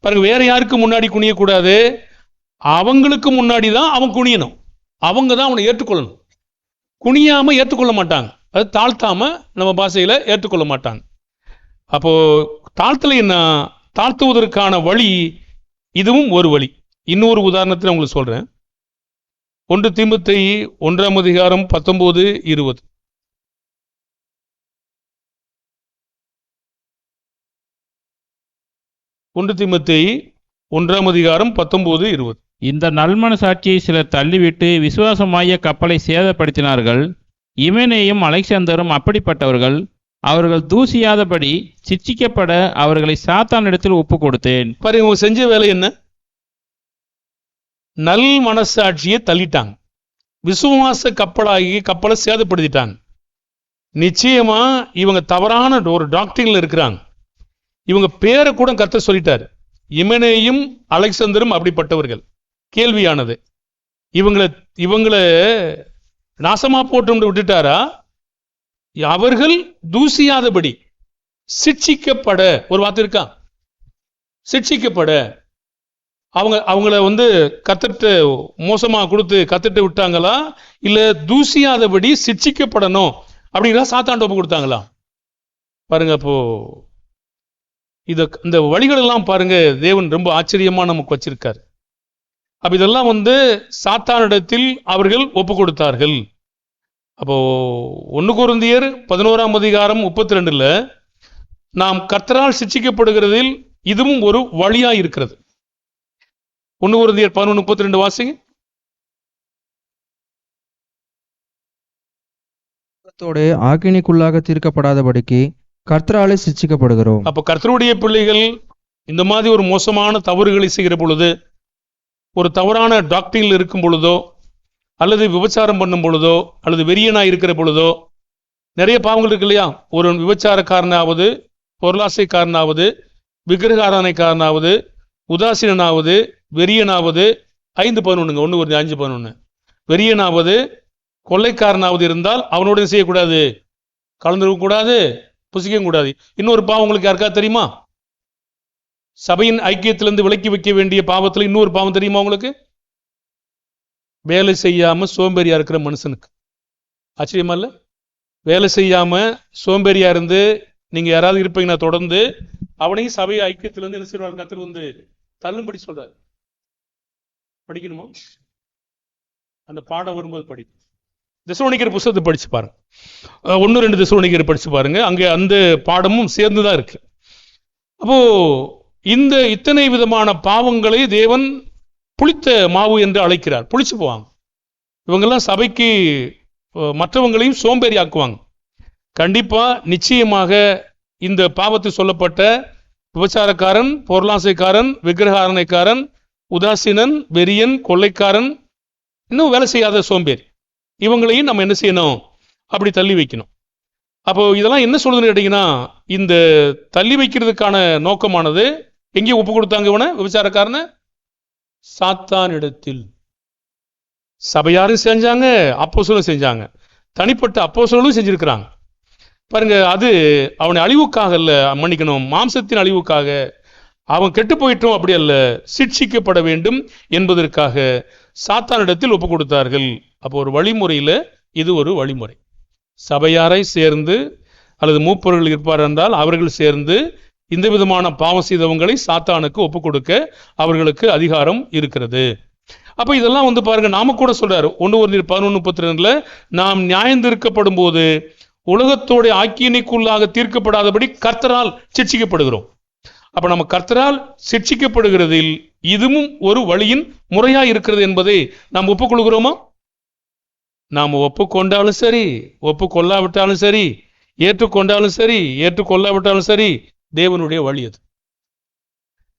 [SPEAKER 1] பாருங்க, வேற யாருக்கு முன்னாடி குனியக்கூடாது, அவங்களுக்கு முன்னாடி தான் அவன் குனியணும். அவங்க தான் அவனை ஏற்றுக்கொள்ளணும். குனியாம ஏற்றுக்கொள்ள மாட்டாங்க, அது தாழ்த்தாம நம்ம பாஷையில ஏற்றுக்கொள்ள மாட்டாங்க. அப்போ தாழ்த்தலைன்னா தாழ்த்துவதற்கான வழி இதுவும் ஒரு வழி. இன்னொரு உதாரணத்தை உங்களுக்கு சொல்றேன். 1 தீமோத்தேயு 1ஆம் அதிகாரம் 19, 20. 1 தீமோத்தேயு 1ஆம் அதிகாரம் 19, 20.
[SPEAKER 3] இந்த நல்மனசாட்சியை சிலர் தள்ளிவிட்டு விசுவாசமாகிய கப்பலை சேதப்படுத்தினார்கள். இமெனேயும் அலெக்சாந்தரும் அப்படிப்பட்டவர்கள். அவர்கள் தூசியாதபடி சிட்சிக்கப்பட அவர்களை சாத்தானிடத்தில் ஒப்பு கொடுத்தேன்.
[SPEAKER 1] பாருங்க, இவங்க செஞ்ச வேலை என்ன? நல் மனசாட்சியை தள்ளிட்டாங்க. விசுவாச கப்பலை சேதப்படுத்திட்டாங்க. நிச்சயமா இவங்க தவறான ஒரு டாக்டரின்ல இருக்கிறாங்க. இவங்க பேரை கூட கர்த்தர் சொல்லிட்டாரு. இமெனேயும் அலெக்சாந்தரும் அப்படிப்பட்டவர்கள். கேள்வியானது, இவங்களை நாசமா போட்டு விட்டுட்டாரா? அவர்கள் தூசியாதபடி சிட்சிக்கப்பட, ஒரு வார்த்தை இருக்கா, சிட்சிக்கப்பட. அவங்கள கத்துட்டு மோசமா கொடுத்து கத்துட்டு விட்டாங்களா, இல்ல தூசியாதபடி சிட்சிக்கப்படணும் அப்படிங்கிற சாத்தாண்ட ஒப்பு கொடுத்தாங்களா? பாருங்க, அப்போ இந்த வழிகள் எல்லாம் பாருங்க, தேவன் ரொம்ப ஆச்சரியமா நமக்கு வச்சிருக்காரு. அப்ப இதெல்லாம் சாத்தானிடத்தில் அவர்கள் ஒப்பு கொடுத்தார்கள். அப்போ 1 கொரிந்தியர் 11ஆம் அதிகாரம் 32ல நாம் கர்த்தரால் சிட்சிக்கப்படுகிறதில் இதுவும் ஒரு வழியா இருக்கிறது. 1 கொரிந்தியர் 11:32 வாசிங்க.
[SPEAKER 2] ஆக்கினைக்குள்ளாக தீர்க்கப்படாதபடிக்கு கர்த்தராலே சிட்சிக்கப்படுகிறோம்.
[SPEAKER 1] அப்ப கர்த்தருடைய பிள்ளைகள் இந்த மாதிரி ஒரு மோசமான தவறுகளை செய்கிற பொழுது, ஒரு தவறான டாக்டரில் இருக்கும் பொழுதோ, அல்லது விபச்சாரம் பண்ணும் பொழுதோ, அல்லது வெறியனாய் இருக்கிற பொழுதோ, நிறைய பாவங்கள் இருக்கு இல்லையா? ஒரு விபச்சாரக்காரனாவது, பொருளாசைக்காரனாவது, விக்கிரகாராதனைக்காரனாவது, உதாசீனாவது, வெறியனாவது, 5:11 1 ஒரு 5:11 வெறியனாவது, கொள்ளைக்காரனாவது இருந்தால் அவனோட செய்யக்கூடாது, கலந்துருக்க கூடாது, புசிக்கவும் கூடாது. இன்னொரு பாவம் உங்களுக்கு யாருக்கா தெரியுமா? சபையின் ஐக்கியத்திலிருந்து விலக்கி வைக்க வேண்டிய பாவத்தில் இன்னொரு பாவம் தெரியுமா உங்களுக்கு? வேலை செய்யாம சோம்பேறியா இருக்கிற மனுஷனுக்கு. ஆச்சரியமா இல்ல? வேலை செய்யாம சோம்பேறியா இருந்து நீங்க யாராவது இருப்பீங்கன்னா தொடர்ந்து அவனையும் சபை ஐக்கியத்திலிருந்து என்ன செய்வார்? கர்த்தர் வந்து தள்ளும்படி சொல்றாரு. படிக்கணுமா? அந்த பாடம் வரும்போது படி. தெசலோனிக்கர் புத்தகத்தை படிச்சு பாருங்க. 1-2 தெசலோனிக்கர் படிச்சு பாருங்க. அங்க அந்த பாடமும் சேர்ந்துதான் இருக்கு. அப்போ இந்த இத்தனை விதமான பாவங்களை தேவன் புளித்த மாவு என்று அழைக்கிறார். புளிச்சு போவாங்க இவங்கெல்லாம். சபைக்கு மற்றவங்களையும் சோம்பேறி ஆக்குவாங்க. கண்டிப்பா நிச்சயமாக இந்த பாவத்தில் சொல்லப்பட்ட விபச்சாரக்காரன், பொருளாசைக்காரன், விக்கிரகாரனைக்காரன், உதாசீனன், வெறியன், கொள்ளைக்காரன், இன்னும் வேலை செய்யாத சோம்பேறி, இவங்களையும் நம்ம என்ன செய்யணும்? அப்படி தள்ளி வைக்கணும். அப்போ இதெல்லாம் என்ன சொல்லுதுன்னு கேட்டீங்கன்னா, இந்த தள்ளி வைக்கிறதுக்கான நோக்கமானது எங்கே ஒப்பு கொடுத்தாங்க? இவனை, விபச்சாரக்காரனை சாத்தானிடத்தில். சபையாரும் செஞ்சாங்க, அப்போஸ்தலரும் செஞ்சாங்க, தனிப்பட்ட அப்போஸ்தலரும் செஞ்சிருக்கிறாங்க. பாருங்க, அது அவனை அழிவுக்காக அல்ல, மன்னிக்கணும், மாம்சத்தின் அழிவுக்காக. அவன் கெட்டு போயிட்டோம் அப்படி அல்ல, சிட்சிக்கப்பட வேண்டும் என்பதற்காக சாத்தானிடத்தில் ஒப்பு கொடுத்தார்கள். அப்போ ஒரு வழிமுறையில இது ஒரு வழிமுறை. சபையாரை சேர்ந்து அல்லது மூப்பர்கள் இருப்பார் என்றால் அவர்கள் சேர்ந்து இந்த விதமான பாவம் செய்தவங்களை சாத்தானுக்கு ஒப்பு கொடுக்க அவர்களுக்கு அதிகாரம் இருக்கிறது. அப்ப இதெல்லாம் வந்து பாருங்க, நாம கூட சொல்றாரு 1 கொரிந்தியர் 11:32 நாம் நியாயந்தீர்க்கப்படும் போது உலகத்தோட ஆக்கினைக்குள்ளாக தீர்க்கப்படாதபடி கர்த்தரால் சிட்சிக்கப்படுகிறோம். அப்ப நம்ம கர்த்தரால் சிட்சிக்கப்படுகிறதில் இதுவும் ஒரு வழியின் முறையா இருக்கிறது என்பதை நாம் ஒப்புக்கொள்கிறோமா? நாம் ஒப்புக்கொண்டாலும் சரி, ஒப்புக்கொள்ளாவிட்டாலும் சரி, ஏற்றுக்கொண்டாலும் சரி, ஏற்றுக்கொள்ளாவிட்டாலும் சரி, தேவனுடைய வழி அது.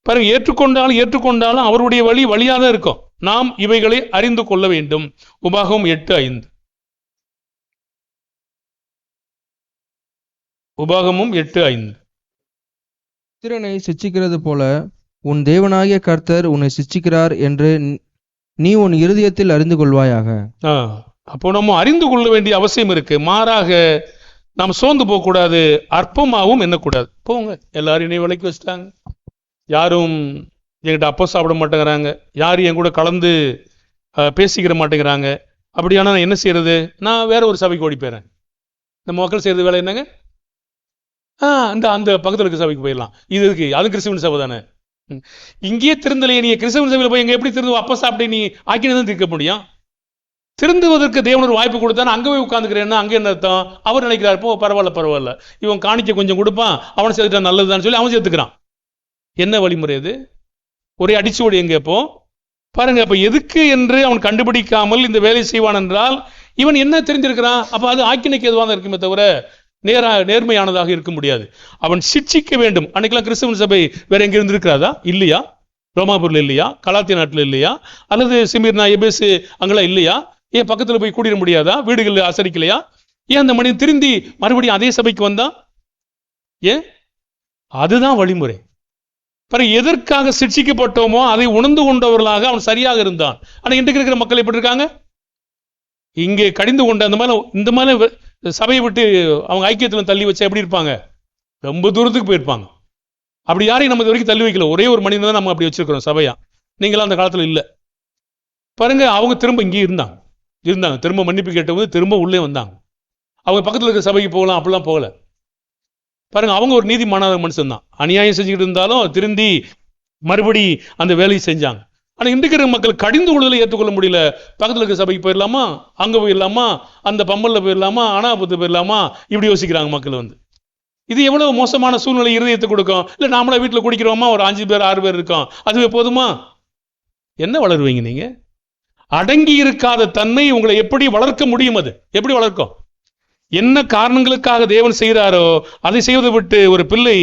[SPEAKER 1] பாருங்க, ஏற்றுக்கொண்டாலும் அவருடைய வழி வழியாக தான் இருக்கும். நாம் இவைகளை அறிந்து கொள்ள வேண்டும். உபாகமம் 8:5. உபாகமம் 8:5.
[SPEAKER 2] புத்திரனை சிட்சிக்கிறது போல உன் தேவனாகிய கர்த்தர் உன்னை சிட்சிக்கிறார் என்று நீ உன் இருதயத்தில் அறிந்து கொள்வாயாக.
[SPEAKER 1] அப்போ நம்ம அறிந்து கொள்ள வேண்டிய அவசியம் இருக்கு. மாறாக நாம் சோர்ந்து போகக்கூடாது, அற்பமாகவும் எண்ணக்கூடாது. போங்க, எல்லாரும் என்னை விலைக்கு வச்சுட்டாங்க, யாரும் என்கிட்ட அப்போ சாப்பிட மாட்டேங்கிறாங்க, யாரும் என் கூட கலந்து பேசிக்கிற மாட்டேங்கிறாங்க. அப்படியானா நான் என்ன செய்யறது? நான் வேற ஒரு சபைக்கு ஓடி போயிறேன். நம்ம மக்கள் செய்யறது வேலை என்னங்க? அந்த பக்கத்தில் இருக்க சபைக்கு போயிடலாம். இது இருக்கு, அது கிறிஸ்தவன் சபை தானே. இங்கேயே திருந்தலையே, நீ கிறிஸ்தவன் சபையில் போய் எங்க எப்படி திருந்து அப்போ சாப்பிட்டு நீ ஆக்கினதான் தீர்க்க முடியும்? திருந்துவதற்கு தேவன் ஒரு வாய்ப்பு கொடுத்தானே, அங்கே போய் உட்காந்துக்கிறேன்னா அங்கே என்ன அர்த்தம்? அவர் நினைக்கிறார், போ பரவாயில்ல, இவன் காணிக்க கொஞ்சம் கொடுப்பான், அவனை சேர்த்துட்டா நல்லதுதான் சொல்லி அவன் சேர்த்துக்கிறான். என்ன வழிமுறை அது? ஒரே அடிச்சுவோடி எங்க இப்போ பாருங்க. அப்ப எதுக்கு என்று அவன் கண்டுபிடிக்காமல் இந்த வேலை செய்வான் என்றால் இவன் என்ன தெரிஞ்சிருக்கிறான்? அப்ப அது ஆக்கினைக்கு எதுவாக இருக்குமே தவிர நேர்மையானதாக இருக்க முடியாது. அவன் சிட்சிக்க வேண்டும். அன்னைக்கெல்லாம் கிறிஸ்தவன் சபை வேற எங்க இருந்திருக்கிறாதா? இல்லையா? ரோமாபூர்ல இல்லையா? கலாத்திய நாட்டில் இல்லையா? அல்லது சிமிர்னா, எபேசு அங்கெல்லாம் இல்லையா? ஏன் பக்கத்துல போய் கூடிட முடியாதா? வீடுகள் ஆசரிக்கலையா? ஏன் அந்த மனிதன் திருந்தி மறுபடியும் அதே சபைக்கு வந்தான்? ஏன்? அதுதான் வழிமுறை. பிறகு எதற்காக சிட்சிக்கப்பட்டோமோ அதை உணர்ந்து கொண்டவர்களாக அவன் சரியாக இருந்தான். ஆனா இன்றைக்கு இருக்கிற மக்கள் எப்படி இருக்காங்க? இங்கே கடிந்து கொண்ட இந்த மாதிரி சபையை விட்டு அவங்க ஐக்கியத்தில் தள்ளி வச்சா எப்படி இருப்பாங்க? ரொம்ப தூரத்துக்கு போயிருப்பாங்க. அப்படி யாரையும் நம்ம இது வரைக்கும் தள்ளி வைக்கல. ஒரே ஒரு மனிதன் தான் நம்ம அப்படி வச்சிருக்கிறோம் சபையா. நீங்களாம் அந்த காலத்துல இல்லை. பாருங்க, அவங்க திரும்ப இங்கே இருந்தாங்க, திரும்ப மன்னிப்பு கேட்டவங்க திரும்ப உள்ளே வந்தாங்க. அவங்க பக்கத்தில் இருக்கிற சபைக்கு போகலாம், அப்படிலாம் போகல. பாருங்க, அவங்க ஒரு நீதிமான மனுஷன் தான். அநியாயம் செஞ்சுக்கிட்டு இருந்தாலும் திருந்தி மறுபடி அந்த வேலையை செஞ்சாங்க. ஆனா இன்றைக்கு இருக்கிற மக்கள் கடிந்து கொள்வதில் ஏற்றுக்கொள்ள முடியல. பக்கத்தில் இருக்கிற சபைக்கு போயிடலாமா, அங்க போயிடலாமா, அந்த பம்மல்ல போயிடலாமா, அனாபத்து போயிடலாமா, இப்படி யோசிக்கிறாங்க மக்கள். இது எவ்வளவு மோசமான சூழ்நிலை இருதயத்தை கொடுக்கும். இல்லை நாமளே வீட்டில் குடிக்கிறோமா, ஒரு 5 பேர் 6 பேர் இருக்கோம், அதுவே போதுமா? என்ன வளருவீங்க நீங்க? அடங்கி இருக்காத தன்மை உங்களை எப்படி வளர்க்க முடியும்? அது எப்படி வளர்க்கும்? என்ன காரணங்களுக்காக தேவன் செய்கிறாரோ அதை செய்வதை விட்டு ஒரு பிள்ளை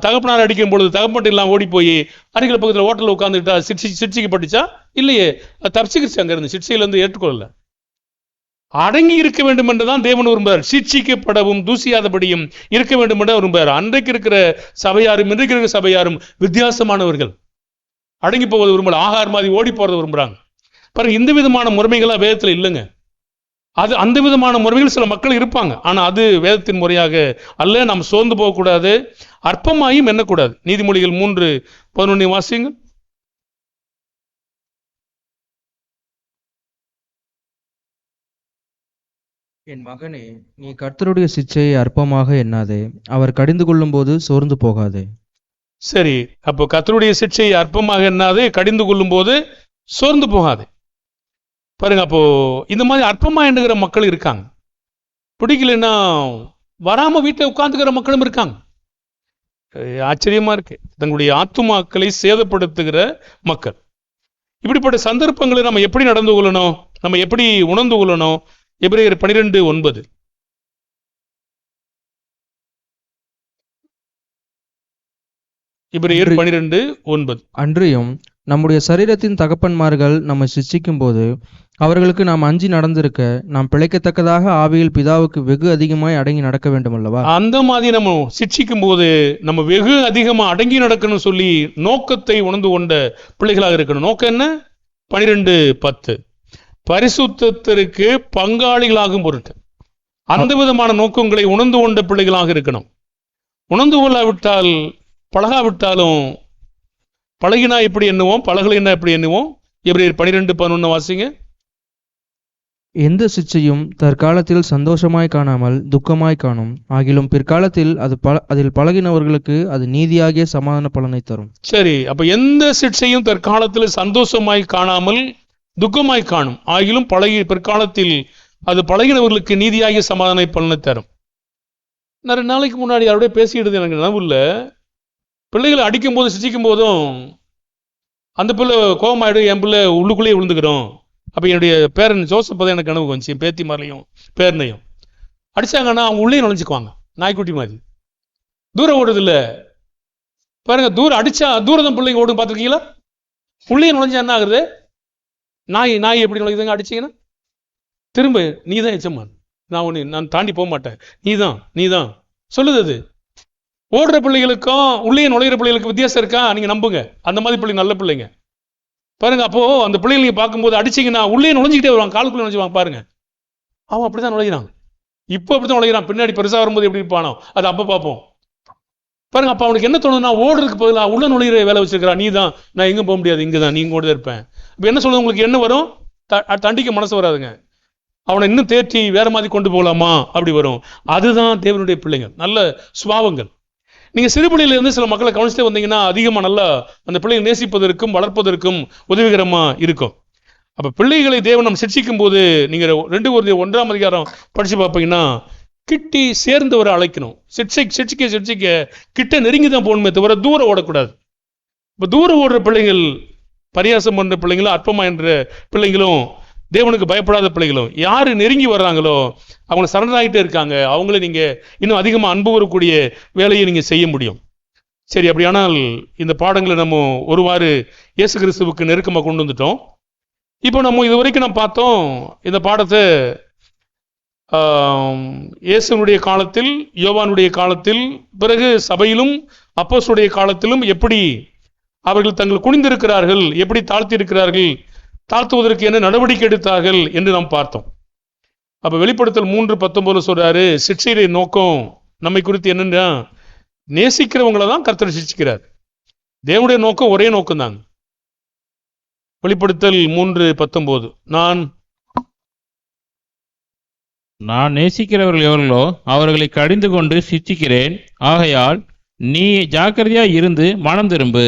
[SPEAKER 1] தகப்பனார் அடிக்கும் பொழுது தகப்பட்டு எல்லாம் ஓடி போய் அருகில் பக்கத்தில் ஹோட்டலில் உட்காந்துக்கிட்டா சிக்ஷிக்கப்பட்டுச்சா? இல்லையே, அது தப்பிச்சுக்கிடுச்சு. அங்க இருந்து சிக்ஷையிலிருந்து ஏற்றுக்கொள்ளல. அடங்கி இருக்க வேண்டும் என்றுதான் தேவன் விரும்புகிறார். சிக்ஷிக்கப்படவும் தூசியாதபடியும் இருக்க வேண்டும் என்று விரும்புகிறார். அன்றைக்கு இருக்கிற சபையாரும் இன்றைக்கு இருக்கிற சபையாரும் வித்தியாசமானவர்கள். அடங்கி போவது விரும்பல, ஆகார் மாதிரி ஓடி போறது விரும்புறாங்க. பாருங்க, இந்த விதமான முறைமைகளா வேதத்தில் இல்லைங்க. அது அந்த விதமான முறைகள் சில மக்கள் இருப்பாங்க, ஆனா அது வேதத்தின் முறையாக அல்ல. நாம் சோர்ந்து போகக்கூடாது, அற்பமாயும் எண்ணக்கூடாது. நீதிமொழிகள் 3:11 வாசிங்க.
[SPEAKER 2] என் மகனே, நீ கர்த்தருடைய சிட்சையை அற்பமாக எண்ணாதே, அவர் கடிந்து கொள்ளும் போது சோர்ந்து போகாதே.
[SPEAKER 1] சரி, அப்போ கர்த்தருடைய சிட்சையை அற்பமாக எண்ணாதே, கடிந்து கொள்ளும் போது சோர்ந்து போகாதே. பாருங்க, அப்போ இந்த மாதிரி அற்பமா எண்ணுகிற மக்கள் இருக்காங்க. பிடிக்கலன்னா வராம வீட்டில் உட்கார்ந்துக்கிற மக்களும் இருக்காங்க. ஆச்சரியமா இருக்கு. தங்களுடைய ஆத்துமாக்களை சேதப்படுத்துகிற மக்கள். இப்படிப்பட்ட சந்தர்ப்பங்களை நம்ம எப்படி நடந்து கொள்ளணும், நம்ம எப்படி உணர்ந்து கொள்ளணும்? எபிரேயர் 12:9. எபிரேயர் 12:9.
[SPEAKER 2] அன்றியும் நம்முடைய சரீரத்தின் தகப்பன்மார்கள் நம்மை சிட்சிக்கும் போது அவர்களுக்கு நாம் அஞ்சி நடந்திருக்க நாம் பிழைக்கத்தக்கதாக ஆவியில் பிதாவுக்கு வெகு அதிகமாய் அடங்கி நடக்க வேண்டும் அல்லவா?
[SPEAKER 1] அந்த மாதிரி நம்ம சிட்சிக்கும் போது நம்ம வெகு அதிகமா அடங்கி நடக்கணும் சொல்லி நோக்கத்தை உணர்ந்து கொண்ட பிள்ளைகளாக இருக்கணும். நோக்கம் என்ன? 12:10. பரிசுத்தத்திற்கு பங்காளிகளாகும் பொருட்டு அந்த விதமான நோக்கங்களை உணர்ந்து கொண்ட பிள்ளைகளாக இருக்கணும். உணர்ந்து கொள்ளாவிட்டால், பழகாவிட்டாலும், பழகினா எப்படி எண்ணுவோம், பழகலைன்னா எப்படி எண்ணுவோம்? எபிரேயர் 12:11 வாசிங்க.
[SPEAKER 2] எந்த சிச்சையும் தற்காலத்தில் சந்தோஷமாய் காணாமல் துக்கமாய் காணும், ஆகிலும் பிற்காலத்தில் அதில் பழகினவர்களுக்கு அது நீதியாகிய சமாதான பலனை தரும்.
[SPEAKER 1] சரி, அப்ப எந்த சிட்சையும் தற்காலத்தில் சந்தோஷமாய் காணாமல் துக்கமாய் காணும், ஆகிலும் பிற்காலத்தில் அது பழகினவர்களுக்கு நீதியாகிய சமாதான பலனை தரும். நான் 2 நாளைக்கு முன்னாடி யாரோட பேசிக்கிட்டு எனக்கு நினைவு இல்லை. பிள்ளைகளை அடிக்கும் போதும் சிச்சிக்கும் போதும் அந்த பிள்ளை கோபமாயிடும், என் பிள்ளை உள்ளுக்குள்ளேயே விழுந்துக்கிறோம். அப்போ என்னுடைய பேரன் ஜோசப் தான் எனக்கு கனவு வந்துச்சு. என் பேத்தி மாதிரியும் பேரனையும் அடிச்சாங்கன்னா அவங்க உள்ளே நுழைஞ்சுக்குவாங்க, நாய்க்குட்டி மாதிரி. தூரம் ஓடுறது இல்லை பாருங்க. தூரம் அடிச்சா தூரம் பிள்ளைங்க ஓடும் பார்த்துருக்கீங்களா? உள்ளே நுழைஞ்சா என்ன ஆகுது? நாய் எப்படி நுழைக்குதுங்க? அடிச்சிங்கன்னா திரும்ப நீ தான் எச்சம்மான், நான் தாண்டி போக மாட்டேன், நீ தான் சொல்லுது. அது ஓடுற பிள்ளைகளுக்கும் உள்ளே நுழையிற பிள்ளைகளுக்கு வித்தியாசம் இருக்கா? நீங்க நம்புங்க. அந்த மாதிரி பிள்ளைங்க நல்ல பிள்ளைங்க பாருங்க. அப்போ அந்த பிள்ளைங்க நீங்க பார்க்கும்போது அடிச்சிங்கன்னா உள்ளே நுழைஞ்சிக்கிட்டே வருவாங்க, காலுக்குள்ளே நுழைஞ்சுவாங்க பாருங்க. அவன் அப்படிதான் நுழைகிறான், இப்போ அப்படித்தான் நுழைகிறான். பின்னாடி பெருசாக வரும்போது எப்படி இருப்பானோ அது அப்போ பார்ப்போம் பாருங்க. அப்போ அவனுக்கு என்ன தோணுதுன்னா, ஓடுறதுக்கு பதிலாக உள்ள நுழையிற வேலை வச்சிருக்கிறான். நீ தான், நான் எங்கே போக முடியாது, இங்கே தான், நீங்க கூட இருப்பேன். இப்போ என்ன சொல்றது? உங்களுக்கு என்ன வரும்? தண்டிக்க மனசு வராதுங்க. அவனை இன்னும் தேற்றி வேற மாதிரி கொண்டு போகலாமா அப்படி வரும். அதுதான் தேவனுடைய பிள்ளைங்க, நல்ல சுபாவங்கள். நீங்க சிறு பிள்ளையிலிருந்து சில மக்களை கவனிச்சுட்டே வந்தீங்கன்னா அதிகமா நல்லா அந்த பிள்ளைகளை நேசிப்பதற்கும் வளர்ப்பதற்கும் உதவிகரமா இருக்கும். அப்ப பிள்ளைகளை தேவன் நம்ம சிட்சிக்கும் போது நீங்க 2 Corinthians 1 படிச்சு பார்ப்பீங்கன்னா, கிட்டி சேர்ந்தவரை அழைக்கணும். சிட்சிக்க கிட்ட நெருங்கி தான் போகணுமே தவிர தூரம் ஓடக்கூடாது. இப்ப தூரம் ஓடுற பிள்ளைகள், பரியாசம் பண்ற பிள்ளைங்களும், அற்பமா என்ற பிள்ளைங்களும், தேவனுக்கு பயப்படாத பிள்ளைகளும், யாரு நெருங்கி வர்றாங்களோ அவங்களை சரண்டர் ஆகிட்டே இருக்காங்க. அவங்கள நீங்க இன்னும் அதிகமா அன்பு வரக்கூடிய வேலையை நீங்க செய்ய முடியும். சரி, அப்படியானால் இந்த பாடங்களை நம்ம ஒருவாறு இயேசு கிறிஸ்துவுக்கு நெருக்கமா கொண்டு வந்துட்டோம். இப்போ நம்ம இது வரைக்கும் நம்ம பார்த்தோம் இந்த பாடத்தை. இயேசுனுடைய காலத்தில், யோவானுடைய காலத்தில், பிறகு சபையிலும் அப்போஸ்தலருடைய காலத்திலும் எப்படி அவர்கள் தங்கள் குனிந்திருக்கிறார்கள், எப்படி தாழ்த்தி இருக்கிறார்கள், தாழ்த்துவதற்கு என்ன நடவடிக்கை எடுத்தார்கள் என்று நாம் பார்த்தோம். அப்ப வெளிப்படுத்தல் 3:19 சொல்றாரு, சிட்சையுடைய நோக்கம் நம்மை குறித்து என்னன்னா, நேசிக்கிறவங்களை தான் கர்த்தர் சிட்சிக்கிறார். தேவனுடைய நோக்கம் ஒரே நோக்கம் தாங்க. வெளிப்படுத்தல் 3:19,
[SPEAKER 3] நான் நேசிக்கிறவர்கள் எவர்களோ அவர்களை கடிந்து கொண்டு சிட்சிக்கிறேன், ஆகையால் நீ ஜாக்கிரதையா இருந்து மனம் திரும்பு.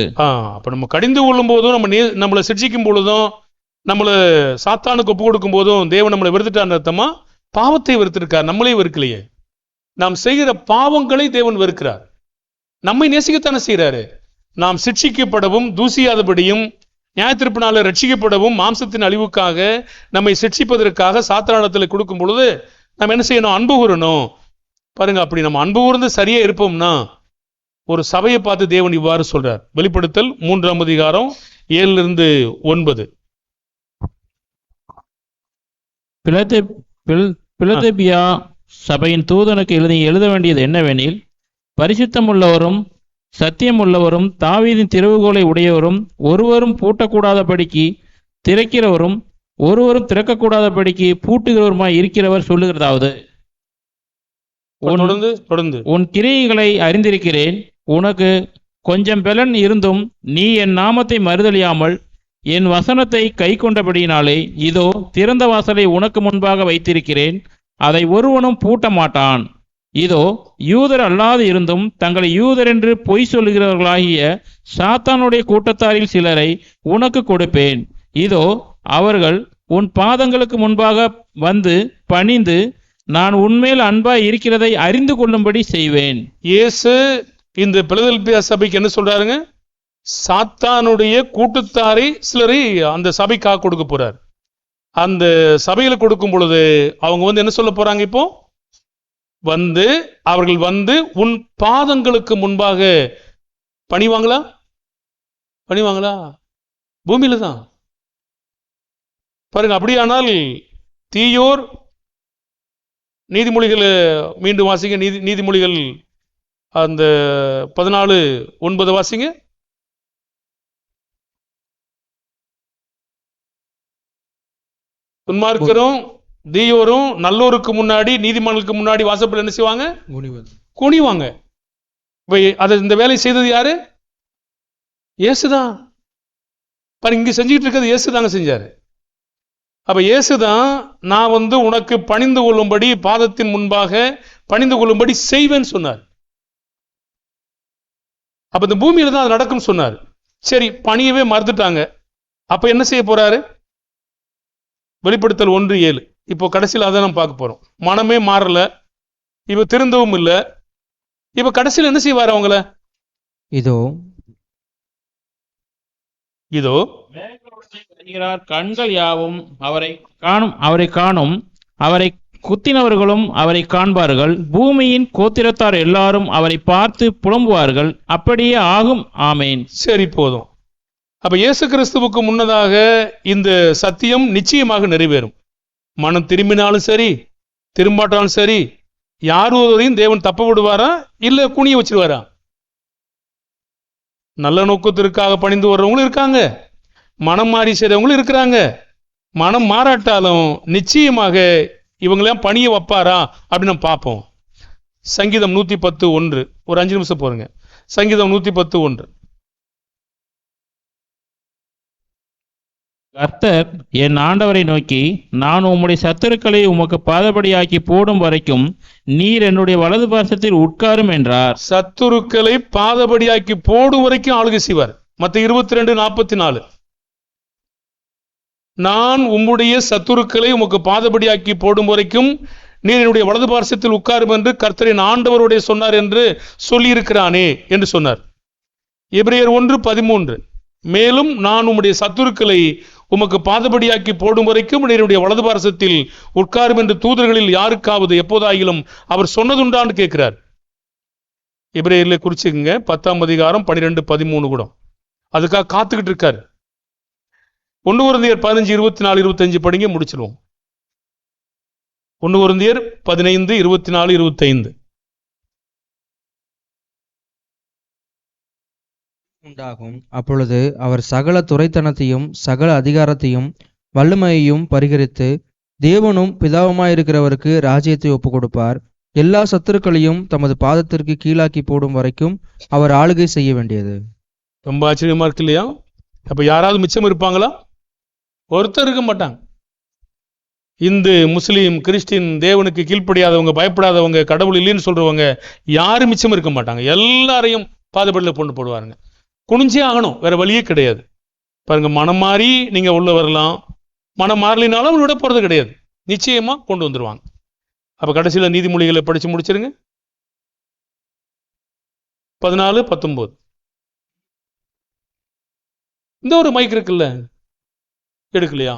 [SPEAKER 1] அப்ப நம்ம கடிந்து கொள்ளும் போதும், நம்மளை சிட்சிக்கும் பொழுதும், நம்மளை சாத்தானுக்கு ஒப்பு கொடுக்கும் போதும் தேவன் நம்மளை வெறுத்துட்டான்னு அர்த்தமா? பாவத்தை வெறுத்திருக்கார், நம்மளே வெறுக்கலையே. நாம் செய்கிற பாவங்களை தேவன் வெறுக்கிறார். நம்மை நேசிக்கத்தானே செய்கிறாரு. நாம் சிட்சிக்கப்படவும் தூசியாதபடியும் நியாயத்தீர்ப்பு நாளில் ரட்சிக்கப்படவும் மாம்சத்தின் அழிவுக்காக நம்மை சிட்சிப்பதற்காக சாத்தானிடத்தில் கொடுக்கும் பொழுது நம்ம என்ன செய்யணும்? அன்பு கூறணும். பாருங்க, அப்படி நம்ம அன்பு கூர்ந்து சரியா இருப்போம்னா ஒரு சபையை பார்த்து தேவன் இவ்வாறு சொல்றார். வெளிப்படுத்தல் 3ஆம் அதிகாரம் 7-9.
[SPEAKER 3] பிலதெல்பியா சபையின் தூதனுக்கு எழுத வேண்டியது என்னவெனில், பரிசுத்தம் உள்ளவரும் சத்தியம் உள்ளவரும் தாவீதின் திறவுகோலை உடையவரும் ஒருவரும் பூட்டக்கூடாதபடிக்கு திறக்கிறவரும் ஒருவரும் திறக்கக்கூடாதபடிக்கு பூட்டுகிறவருமாய் இருக்கிறவர் சொல்லுகிறதாவது, உன் கிரியைகளை அறிந்திருக்கிறேன். உனக்கு கொஞ்சம் பலன் இருந்தும் நீ என் நாமத்தை மறுதலியாமல் என் வசனத்தை கை கொண்டபடியினாலே இதோ திறந்த வாசலை உனக்கு முன்பாக வைத்திருக்கிறேன், அதை ஒருவனும் பூட்ட மாட்டான். இதோ யூதர் அல்லாது இருந்தும் தங்களை யூதர் என்று பொய் சொல்லுகிறவர்களாகிய சாத்தானுடைய கூட்டத்தாரில் சிலரை உனக்கு கொடுப்பேன். இதோ அவர்கள் உன் பாதங்களுக்கு முன்பாக வந்து பணிந்து நான் உன்மேல் அன்பாய் இருக்கிறதை அறிந்து கொள்ளும்படி செய்வேன்.
[SPEAKER 1] இயேசு இந்த பிலதெல்பியா சபைக்கு என்ன சொல்றாருங்க? சாத்தானுடைய கூட்டத்தாரை சிலரை அந்த சபைக்காக கொடுக்க போறார். அந்த சபையில கொடுக்கும் பொழுது அவங்க வந்து என்ன சொல்ல போறாங்க? இப்போ அவர்கள் வந்து உன் பாதங்களுக்கு முன்பாக பணிவாங்களா? பூமியில தான். பாருங்க, அப்படியானால் தீயோர் நீதிமொழிகள் மீண்டும் வாசிங்க. நீதிமொழிகள் அந்த 14:9 வாசிங்க. துன்மார்க்கரும் தீயோரும் நல்லோருக்கு முன்னாடி நீதிமன்றங்களுக்கு முன்னாடி வாசப்பட என்ன செய்வாங்க? குனிவாங்க. இந்த வேலை செய்தது யாரு? இயேசுதான். பாருங்க, இங்க செஞ்சுட்டு இருக்கிறது இயேசுதாங்க செஞ்சாரு. அப்ப இயேசுதான் நான் வந்து உனக்கு பணிந்து கொள்ளும்படி பாதத்தின் முன்பாக பணிந்து கொள்ளும்படி செய்வேன்னு சொன்னார். அப்ப இந்த பூமியில தான் அது நடக்கும் சொன்னார். சரி, பணியவே மறுத்துட்டாங்க. அப்ப என்ன செய்ய போறாரு? வெளிப்படுத்தல் 1:7. இப்போ கடைசியில் அதை நம்ம பார்க்க போறோம். மனமே மாறல, இப்ப திருந்தவும் இல்லை. இப்ப கடைசியில் என்ன செய்வார் அவங்கள? இதோ
[SPEAKER 3] கண்கள் யாவும் அவரை காணும், அவரை குத்தினவர்களும் அவரை காண்பார்கள், பூமியின் கோத்திரத்தார் எல்லாரும் அவரை பார்த்து புலம்புவார்கள். அப்படியே ஆகும். ஆமேன்.
[SPEAKER 1] சரி, போதும். அப்ப இயேசு கிறிஸ்துவுக்கு முன்னதாக இந்த சத்தியம் நிச்சயமாக நிறைவேறும். மனம் திரும்பினாலும் சரி திரும்பாட்டாலும் சரி, யாரும் தேவன் தப்ப விடுவாரா இல்ல குனிய வச்சிருவாரா? நல்ல நோக்கத்திற்காக பணிந்து வர்றவங்களும் இருக்காங்க, மனம் மாறி செய்றவங்களும் இருக்கிறாங்க. மனம் மாறாட்டாலும் நிச்சயமாக இவங்களாம் பணிய வைப்பாரா அப்படின்னு நம்ம பார்ப்போம். சங்கீதம் 110:1. ஒரு 5 நிமிஷம் போறங்க. சங்கீதம் 110:1.
[SPEAKER 3] கர்த்தர் என் ஆண்டவரை நோக்கி, நான் உம்முடைய சத்துருக்களை உமக்கு பாதபடியாக்கி போடும் வரைக்கும் நீர் என்னுடைய வலது பாசத்தில் உட்காரும் என்றார்.
[SPEAKER 1] சத்துருக்களை பாதபடியாக்கி போடும் வரைக்கும் ஆளுகை செய்வார். மத்தேயு 22:44. நான் உம்முடைய சத்துருக்களை உமக்கு பாதபடியாக்கி போடும் வரைக்கும் நீர் என்னுடைய வலது பாரசத்தில் உட்காரும் என்று கர்த்தரின் ஆண்டவருடைய சொன்னார் என்று சொல்லியிருக்கிறானே என்று சொன்னார். எபிரேயர் 1:13. மேலும் நான் உம்முடைய சத்துருக்களை உமக்கு பாதபடியாக்கி போடும் வரைக்கும் நீருடைய வலது பாரசத்தில் உட்காரும் என்று தூதர்களில் யாருக்காவது எப்போதாயிலும் அவர் சொன்னதுண்டான்னு கேட்கிறார். எபிரேயர்ல குறிச்சுங்க 10ஆம் அதிகாரம் 12-13 கூட அதுக்காக காத்துக்கிட்டு இருக்காரு. 1 கொரிந்தியர் 15:24-25 படிங்க, முடிச்சிருவோம். 1 கொரிந்தியர் 15:24-25.
[SPEAKER 2] உண்டாகும். அப்பொழுது அவர் சகல துரைத்தனத்தையும் சகல அதிகாரத்தையும் வல்லமையையும் பரிகரித்து தேவனும் பிதாவுமாயிருக்கிறவருக்கு ராஜ்யத்தை ஒப்பு கொடுப்பார். எல்லா சத்துருக்களையும் தமது பாதத்திற்கு கீழாக்கி போடும் வரைக்கும் அவர் ஆளுகை செய்ய வேண்டியது.
[SPEAKER 1] ரொம்ப ஆச்சரியமா இருக்கு இல்லையா? அப்ப யாராவது மிச்சம் இருப்பாங்களா? ஒருத்தர் இருக்க மாட்டாங்க. இந்து, முஸ்லீம், கிறிஸ்டின், தேவனுக்கு கீழ்ப்படியாதவங்க, பயப்படாதவங்க, கடவுள் இல்லைன்னு சொல்றவங்க யாரும் மிச்சம் இருக்க மாட்டாங்க. எல்லாரையும் பாதப்படியில் கொண்டு போடுவாருங்க. குனிஞ்சே ஆகணும், வேற வழியே கிடையாது. பாருங்க, மனம் மாறி நீங்க உள்ள வரலாம், மனம் மாறலினாலும் விட போறது கிடையாது, நிச்சயமா கொண்டு வந்துருவாங்க. அப்ப கடைசியில நீதிமொழிகளை படிச்சு முடிச்சிருங்க. 14, 19. இந்த ஒரு மைக் இருக்குல்ல, எடுக்கலையா?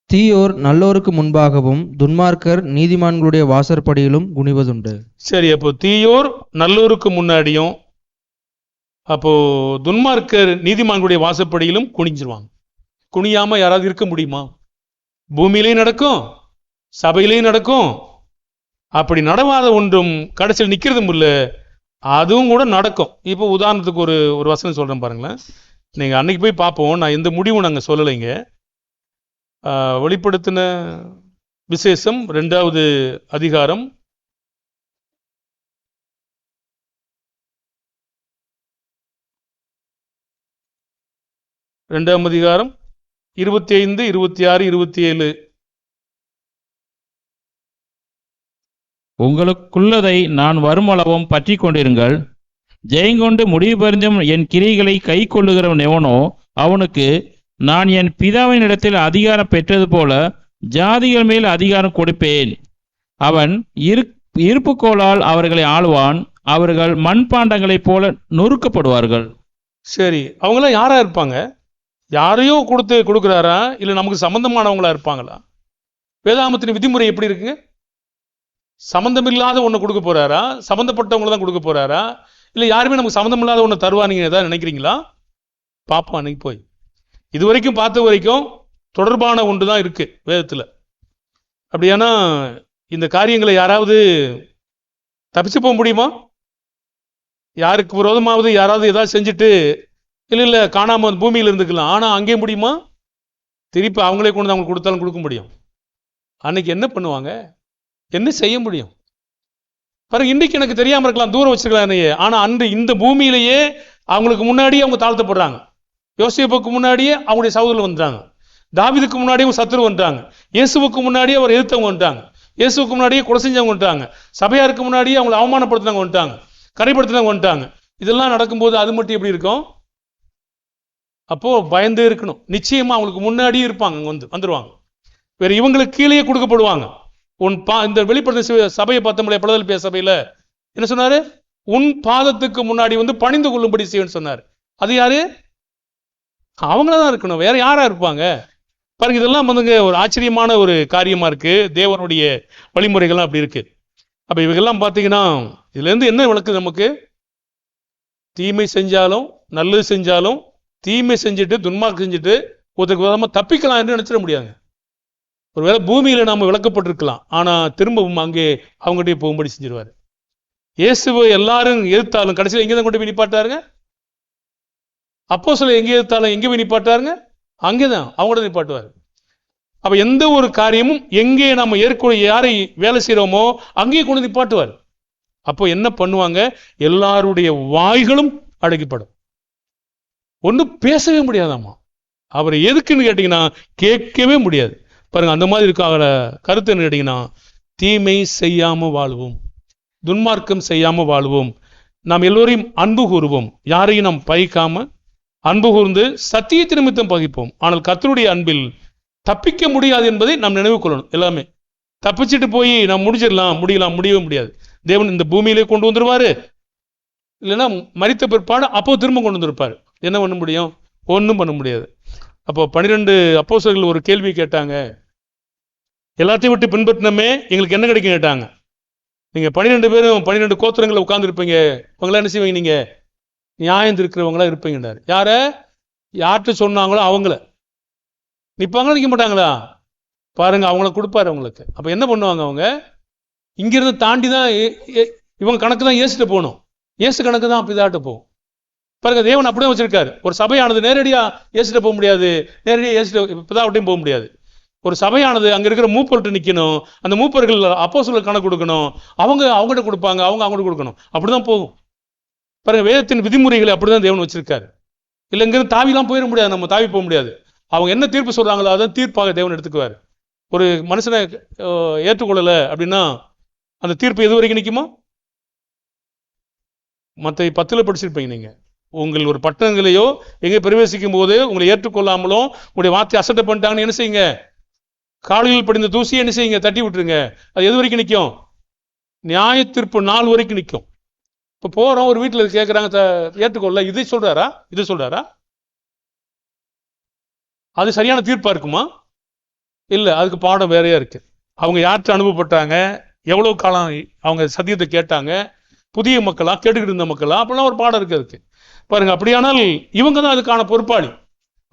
[SPEAKER 2] தீயோர் நல்லோருக்கு முன்பாகவும் துன்மார்க்கர் நீதிமான்களுடைய வாசற்படியிலும் குனிவதுண்டு.
[SPEAKER 1] சரி, அப்போ தீயோர் நல்லோருக்கு முன்னாடியும், அப்போ துன்மார்க்கர் நீதிமான்களுடைய வாசப்படியிலும் குனிஞ்சிருவாங்க. குனியாம யாராவது இருக்க முடியுமா? பூமியிலையும் நடக்கும், சபையிலையும் நடக்கும். அப்படி நடவாத ஒன்றும் கடைசியில் நிற்கிறதும் இல்லை, அதுவும் கூட நடக்கும். இப்போ உதாரணத்துக்கு ஒரு வசனம் சொல்கிறேன் பாருங்களேன். நீங்கள் அன்னைக்கு போய் பார்ப்போம். நான் எந்த முடிவும் நாங்கள் சொல்லலைங்க. வெளிப்படுத்தின விசேஷம் 2வது அதிகாரம் 25, 26, 27.
[SPEAKER 3] உங்களுக்குள்ளதை நான் வருமளவும் பற்றி கொண்டிருங்கள். ஜெயங்கொண்டு முடிவு பரிந்தும் என் கிரிகளை கை கொள்ளுகிறவன் எவனோ அவனுக்கு நான் என் பிதாவின் இடத்தில் அதிகாரம் பெற்றது போல ஜாதிகள் மேல் அதிகாரம் கொடுப்பேன். அவன் இருப்புக்கோளால் அவர்களை ஆளுவான். அவர்கள் மண்பாண்டங்களைப் போல நொறுக்கப்படுவார்கள்.
[SPEAKER 1] சரி, அவங்களாம் யாரா இருப்பாங்க? யாரையோ கொடுக்குறாரா, இல்லை நமக்கு சம்பந்தமானவங்களா இருப்பாங்களா? வேதாகமத்தின் விதிமுறை எப்படி இருக்கு? சம்பந்தமில்லாத ஒன்று கொடுக்க போறாரா, சம்பந்தப்பட்டவங்களை தான் கொடுக்க போறாரா, இல்லை யாருமே நமக்கு சம்பந்தமில்லாத ஒன்று தருவா? நீங்க ஏதாவது நினைக்கிறீங்களா? பாப்பா அன்னைக்கு போய் இது வரைக்கும் பார்த்த வரைக்கும் தொடர்பான ஒன்று தான் இருக்கு வேதத்தில். அப்படியானா இந்த காரியங்களை யாராவது தப்பிச்சு போக முடியுமா? யாருக்கு விரோதமாவது யாராவது ஏதாவது செஞ்சுட்டு இல்லை காணாம பூமியில் இருந்துக்கலாம், ஆனா அங்கே முடியுமா? திருப்பி அவங்களே கொண்டு அவங்களுக்கு கொடுத்தாலும் கொடுக்க முடியும். அன்னைக்கு என்ன பண்ணுவாங்க? என்ன செய்ய முடியும் பாருங்க. இன்னைக்கு எனக்கு தெரியாம இருக்கலாம், தூரம் வச்சிருக்கலாம் என்னையே, ஆனா அன்று இந்த பூமியிலேயே அவங்களுக்கு முன்னாடியே அவங்க தாழ்த்தப்படுறாங்க. யோசேப்புக்கு முன்னாடியே அவங்களுடைய சகோதரர்கள் வந்துட்டாங்க. தாவீதுக்கு முன்னாடியே அவங்க சத்துரு வந்துட்டாங்க. இயேசுவுக்கு முன்னாடியே அவர் எதிர்த்தவங்க வந்துட்டாங்க. இயேசுவுக்கு முன்னாடியே கொலை செஞ்சவங்க வந்துட்டாங்க. சபையாருக்கு முன்னாடியே அவங்களை அவமானப்படுத்தினவங்க வந்துட்டாங்க, கரைப்படுத்தினவங்க வந்துட்டாங்க. இதெல்லாம் நடக்கும்போது அது மட்டும் எப்படி இருக்கும்? அப்போ பயந்தே இருக்கணும். நிச்சயமா அவங்களுக்கு முன்னாடியே இருப்பாங்க, வந்துருவாங்க. வேற இவங்களுக்கு கீழே கொடுக்கப்படுவாங்க. இந்த வெளிப்படுத்த சபையை பார்த்தோம்ல, பிலதெல்பியா சபையில என்ன சொன்னாரு? உன் பாதத்துக்கு முன்னாடி பணிந்து கொள்ளும்படி செய்யணும்னு சொன்னாரு. அது யாரு? அவங்களதான் இருக்கணும், வேற யாரா இருப்பாங்க? பாருங்க, இதெல்லாம் ஒரு ஆச்சரியமான ஒரு காரியமா இருக்கு. தேவனுடைய வழிமுறைகள்லாம் அப்படி இருக்கு. அப்ப இவங்கெல்லாம் பார்த்தீங்கன்னா இதுல இருந்து என்ன விளக்குது நமக்கு? தீமை செஞ்சாலும் நல்லது செஞ்சாலும் தீமை செஞ்சுட்டு துன்மார்க்கம் செஞ்சுட்டு ஒருத்தருக்கு விதமா தப்பிக்கலாம் என்று நினைச்சிட முடியாதுங்க. ஒருவேளை பூமியில நாம விளக்கப்பட்டிருக்கலாம், ஆனா திரும்பவும் அங்கே அவங்ககிட்டயே போகும்படி செஞ்சிருவாரு. இயேசுவை எல்லாரும் எதிர்த்தாலும் கடைசியில் எங்கேதான் கொண்டு போய் நிப்பாட்டாருங்க? அப்போஸ்தலர் எங்கே எதிர்த்தாலும் எங்கே போய் நிப்பாட்டாருங்க? அங்கேதான் அவங்களோட நிப்பாட்டுவாரு. அப்ப எந்த ஒரு காரியமும் எங்கே நாம யாரை வேலை செய்யறோமோ அங்கேயே கொண்டு நிப்பாட்டுவார். அப்போ என்ன பண்ணுவாங்க? எல்லாருடைய வாய்களும் அடக்கிப்படும், ஒன்றும் பேசவே முடியாதாமா. அவர் எதுக்குன்னு கேட்டீங்கன்னா கேட்கவே முடியாது. பாருங்க, அந்த மாதிரி இருக்காங்க. கருத்து என்ன கேட்டீங்கன்னா, தீமை செய்யாம வாழ்வோம், துன்மார்க்கம் செய்யாம வாழ்வோம், நாம் எல்லோரையும் அன்பு கூறுவோம், யாரையும் நாம் பகைக்காம அன்பு கூர்ந்து சத்தியத்தின் நிமித்தம் பகிப்போம். ஆனால் கர்த்தருடைய அன்பில் தப்பிக்க முடியாது என்பதை நாம் நினைவு கொள்ளணும். எல்லாமே தப்பிச்சுட்டு போய் நாம் முடியவே முடியாது. தேவன் இந்த பூமியிலே கொண்டு வந்துருவாரு, இல்லைன்னா மரித்த பிற்பாடு அப்போ திரும்ப கொண்டு வந்திருப்பாரு. என்ன பண்ண முடியும்? ஒன்றும் பண்ண முடியாது. அப்போ 12 அப்போஸ்தலர்கள் ஒரு கேள்வி கேட்டாங்க. எல்லாத்தையும் விட்டு பின்பற்றினமே எங்களுக்கு என்ன கிடைக்கும் கேட்டாங்க. நீங்க 12 பேரும் 12 கோத்திரங்களை உட்கார்ந்து இருப்பீங்க, அவங்களாம் என்ன செய்வீங்க? நீங்க நியாயம் இருக்கிறவங்களா இருப்பீங்கன்றாரு. யார்கிட்ட சொன்னாங்களோ அவங்கள நிப்பாங்களா நிற்க மாட்டாங்களா? பாருங்க, அவங்கள கொடுப்பாரு அவங்களுக்கு. அப்ப என்ன பண்ணுவாங்க? அவங்க இங்கிருந்து தாண்டி தான் இவங்க கணக்கு தான் இயேசுட்ட போகணும். இயேசு கணக்கு தான் பிதாட்ட போகும். பாருங்க, தேவன் அப்படியே வச்சிருக்காரு. ஒரு சபையானது நேரடியா இயேசுட்ட போக முடியாது, நேரடியா இயேசுட்ட பிதாவிட்டையும் போக முடியாது. ஒரு சபையானது அங்க இருக்கிற மூப்பர்கிட்ட நிக்கணும், அந்த மூப்பர்கள் அப்போஸ்தலர் கணக்கு கொடுக்கணும், அவங்ககிட்ட கொடுப்பாங்க, அவங்ககிட்ட கொடுக்கணும். அப்படிதான் போகும். பாருங்க, வேதத்தின் விதிமுறைகளை அப்படிதான் தேவன் வச்சிருக்காரு. இல்லை இங்கிருந்து தாவிலாம் போயிட முடியாது, நம்ம தாவி போக முடியாது. அவங்க என்ன தீர்ப்பு சொல்றாங்களோ அதான் தீர்ப்பாக தேவன் எடுத்துக்குவார். ஒரு மனுஷனை ஏற்றுக்கொள்ளல அப்படின்னா அந்த தீர்ப்பு எது வரைக்கும் நிற்குமா? மற்ற 10 படிச்சிருப்பீங்க நீங்க. உங்கள் ஒரு பட்டணங்களையோ எங்கே பிரவேசிக்கும் போது உங்களை ஏற்றுக்கொள்ளாமலோ உங்களுடைய வார்த்தை அசட்டை பண்ணிட்டாங்கன்னு என்ன செய்யுங்க? காலில் படிந்த தூசியை என்ன செய்யுங்க? தட்டி விட்டுருங்க. அது எது வரைக்கும் நிற்கும்? நியாய தீர்ப்பு நாள் வரைக்கும் நிற்கும். இப்போ போகிறோம், ஒரு வீட்டில் கேட்குறாங்க, ஏற்றுக்கொள்ள இது சொல்கிறாரா? அது சரியான தீர்ப்பாக இருக்குமா? இல்லை, அதுக்கு பாடம் வேறையாக இருக்கு. அவங்க யார்கிட்ட அனுப்பப்பட்டாங்க, எவ்வளோ காலம் அவங்க சத்தியத்தை கேட்டாங்க, புதிய மக்களா, கேட்டுக்கிட்டு இருந்த மக்களா, அப்படிலாம் ஒரு பாடம் இருக்கு பாருங்க. அப்படியானால் இவங்க தான் அதுக்கான பொறுப்பாளி.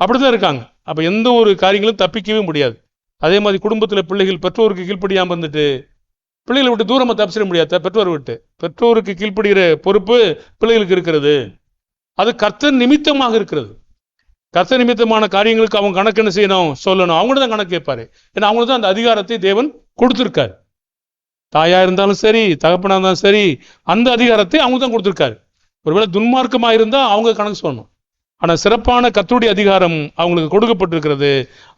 [SPEAKER 1] அப்படிதான் இருக்காங்க. அப்போ எந்த ஒரு காரியங்களும் தப்பிக்கவே முடியாது. அதே மாதிரி குடும்பத்தில் பிள்ளைகள் பெற்றோருக்கு கீழ்ப்படியாமல் இருந்துட்டு பிள்ளைகளை விட்டு தூரமாக தப்பிச்சிட முடியாத, பெற்றோருக்கு கீழ்ப்படுகிற பொறுப்பு பிள்ளைகளுக்கு இருக்கிறது. அது கர்த்தர் நிமித்தமாக இருக்கிறது. கர்த்தர் நிமித்தமான காரியங்களுக்கு அவங்க கணக்கு என்ன செய்யணும், சொல்லணும். அவங்கள்ட்ட தான் கணக்கு கேட்பாரு. ஏன்னா அவங்களுக்கு தான் அந்த அதிகாரத்தை தேவன் கொடுத்துருக்காரு. தாயா இருந்தாலும் சரி, தகப்பனா இருந்தாலும் சரி, அந்த அதிகாரத்தை அவங்க தான் கொடுத்துருக்காரு. ஒருவேளை துன்மார்க்கமாக இருந்தால் அவங்க கணக்கு சொல்லணும். ஆனால் சிறப்பான கர்த்தருடைய அதிகாரம் அவங்களுக்கு கொடுக்கப்பட்டிருக்கிறது.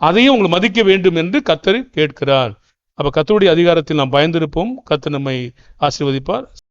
[SPEAKER 1] அதையும் அவங்க மதிக்க வேண்டும் என்று கர்த்தர் கேட்கிறார். அப்போ கர்த்தருடைய அதிகாரத்தில் நாம் பயந்திருப்போம். கர்த்தர் நம்மை ஆசீர்வதிப்பார்.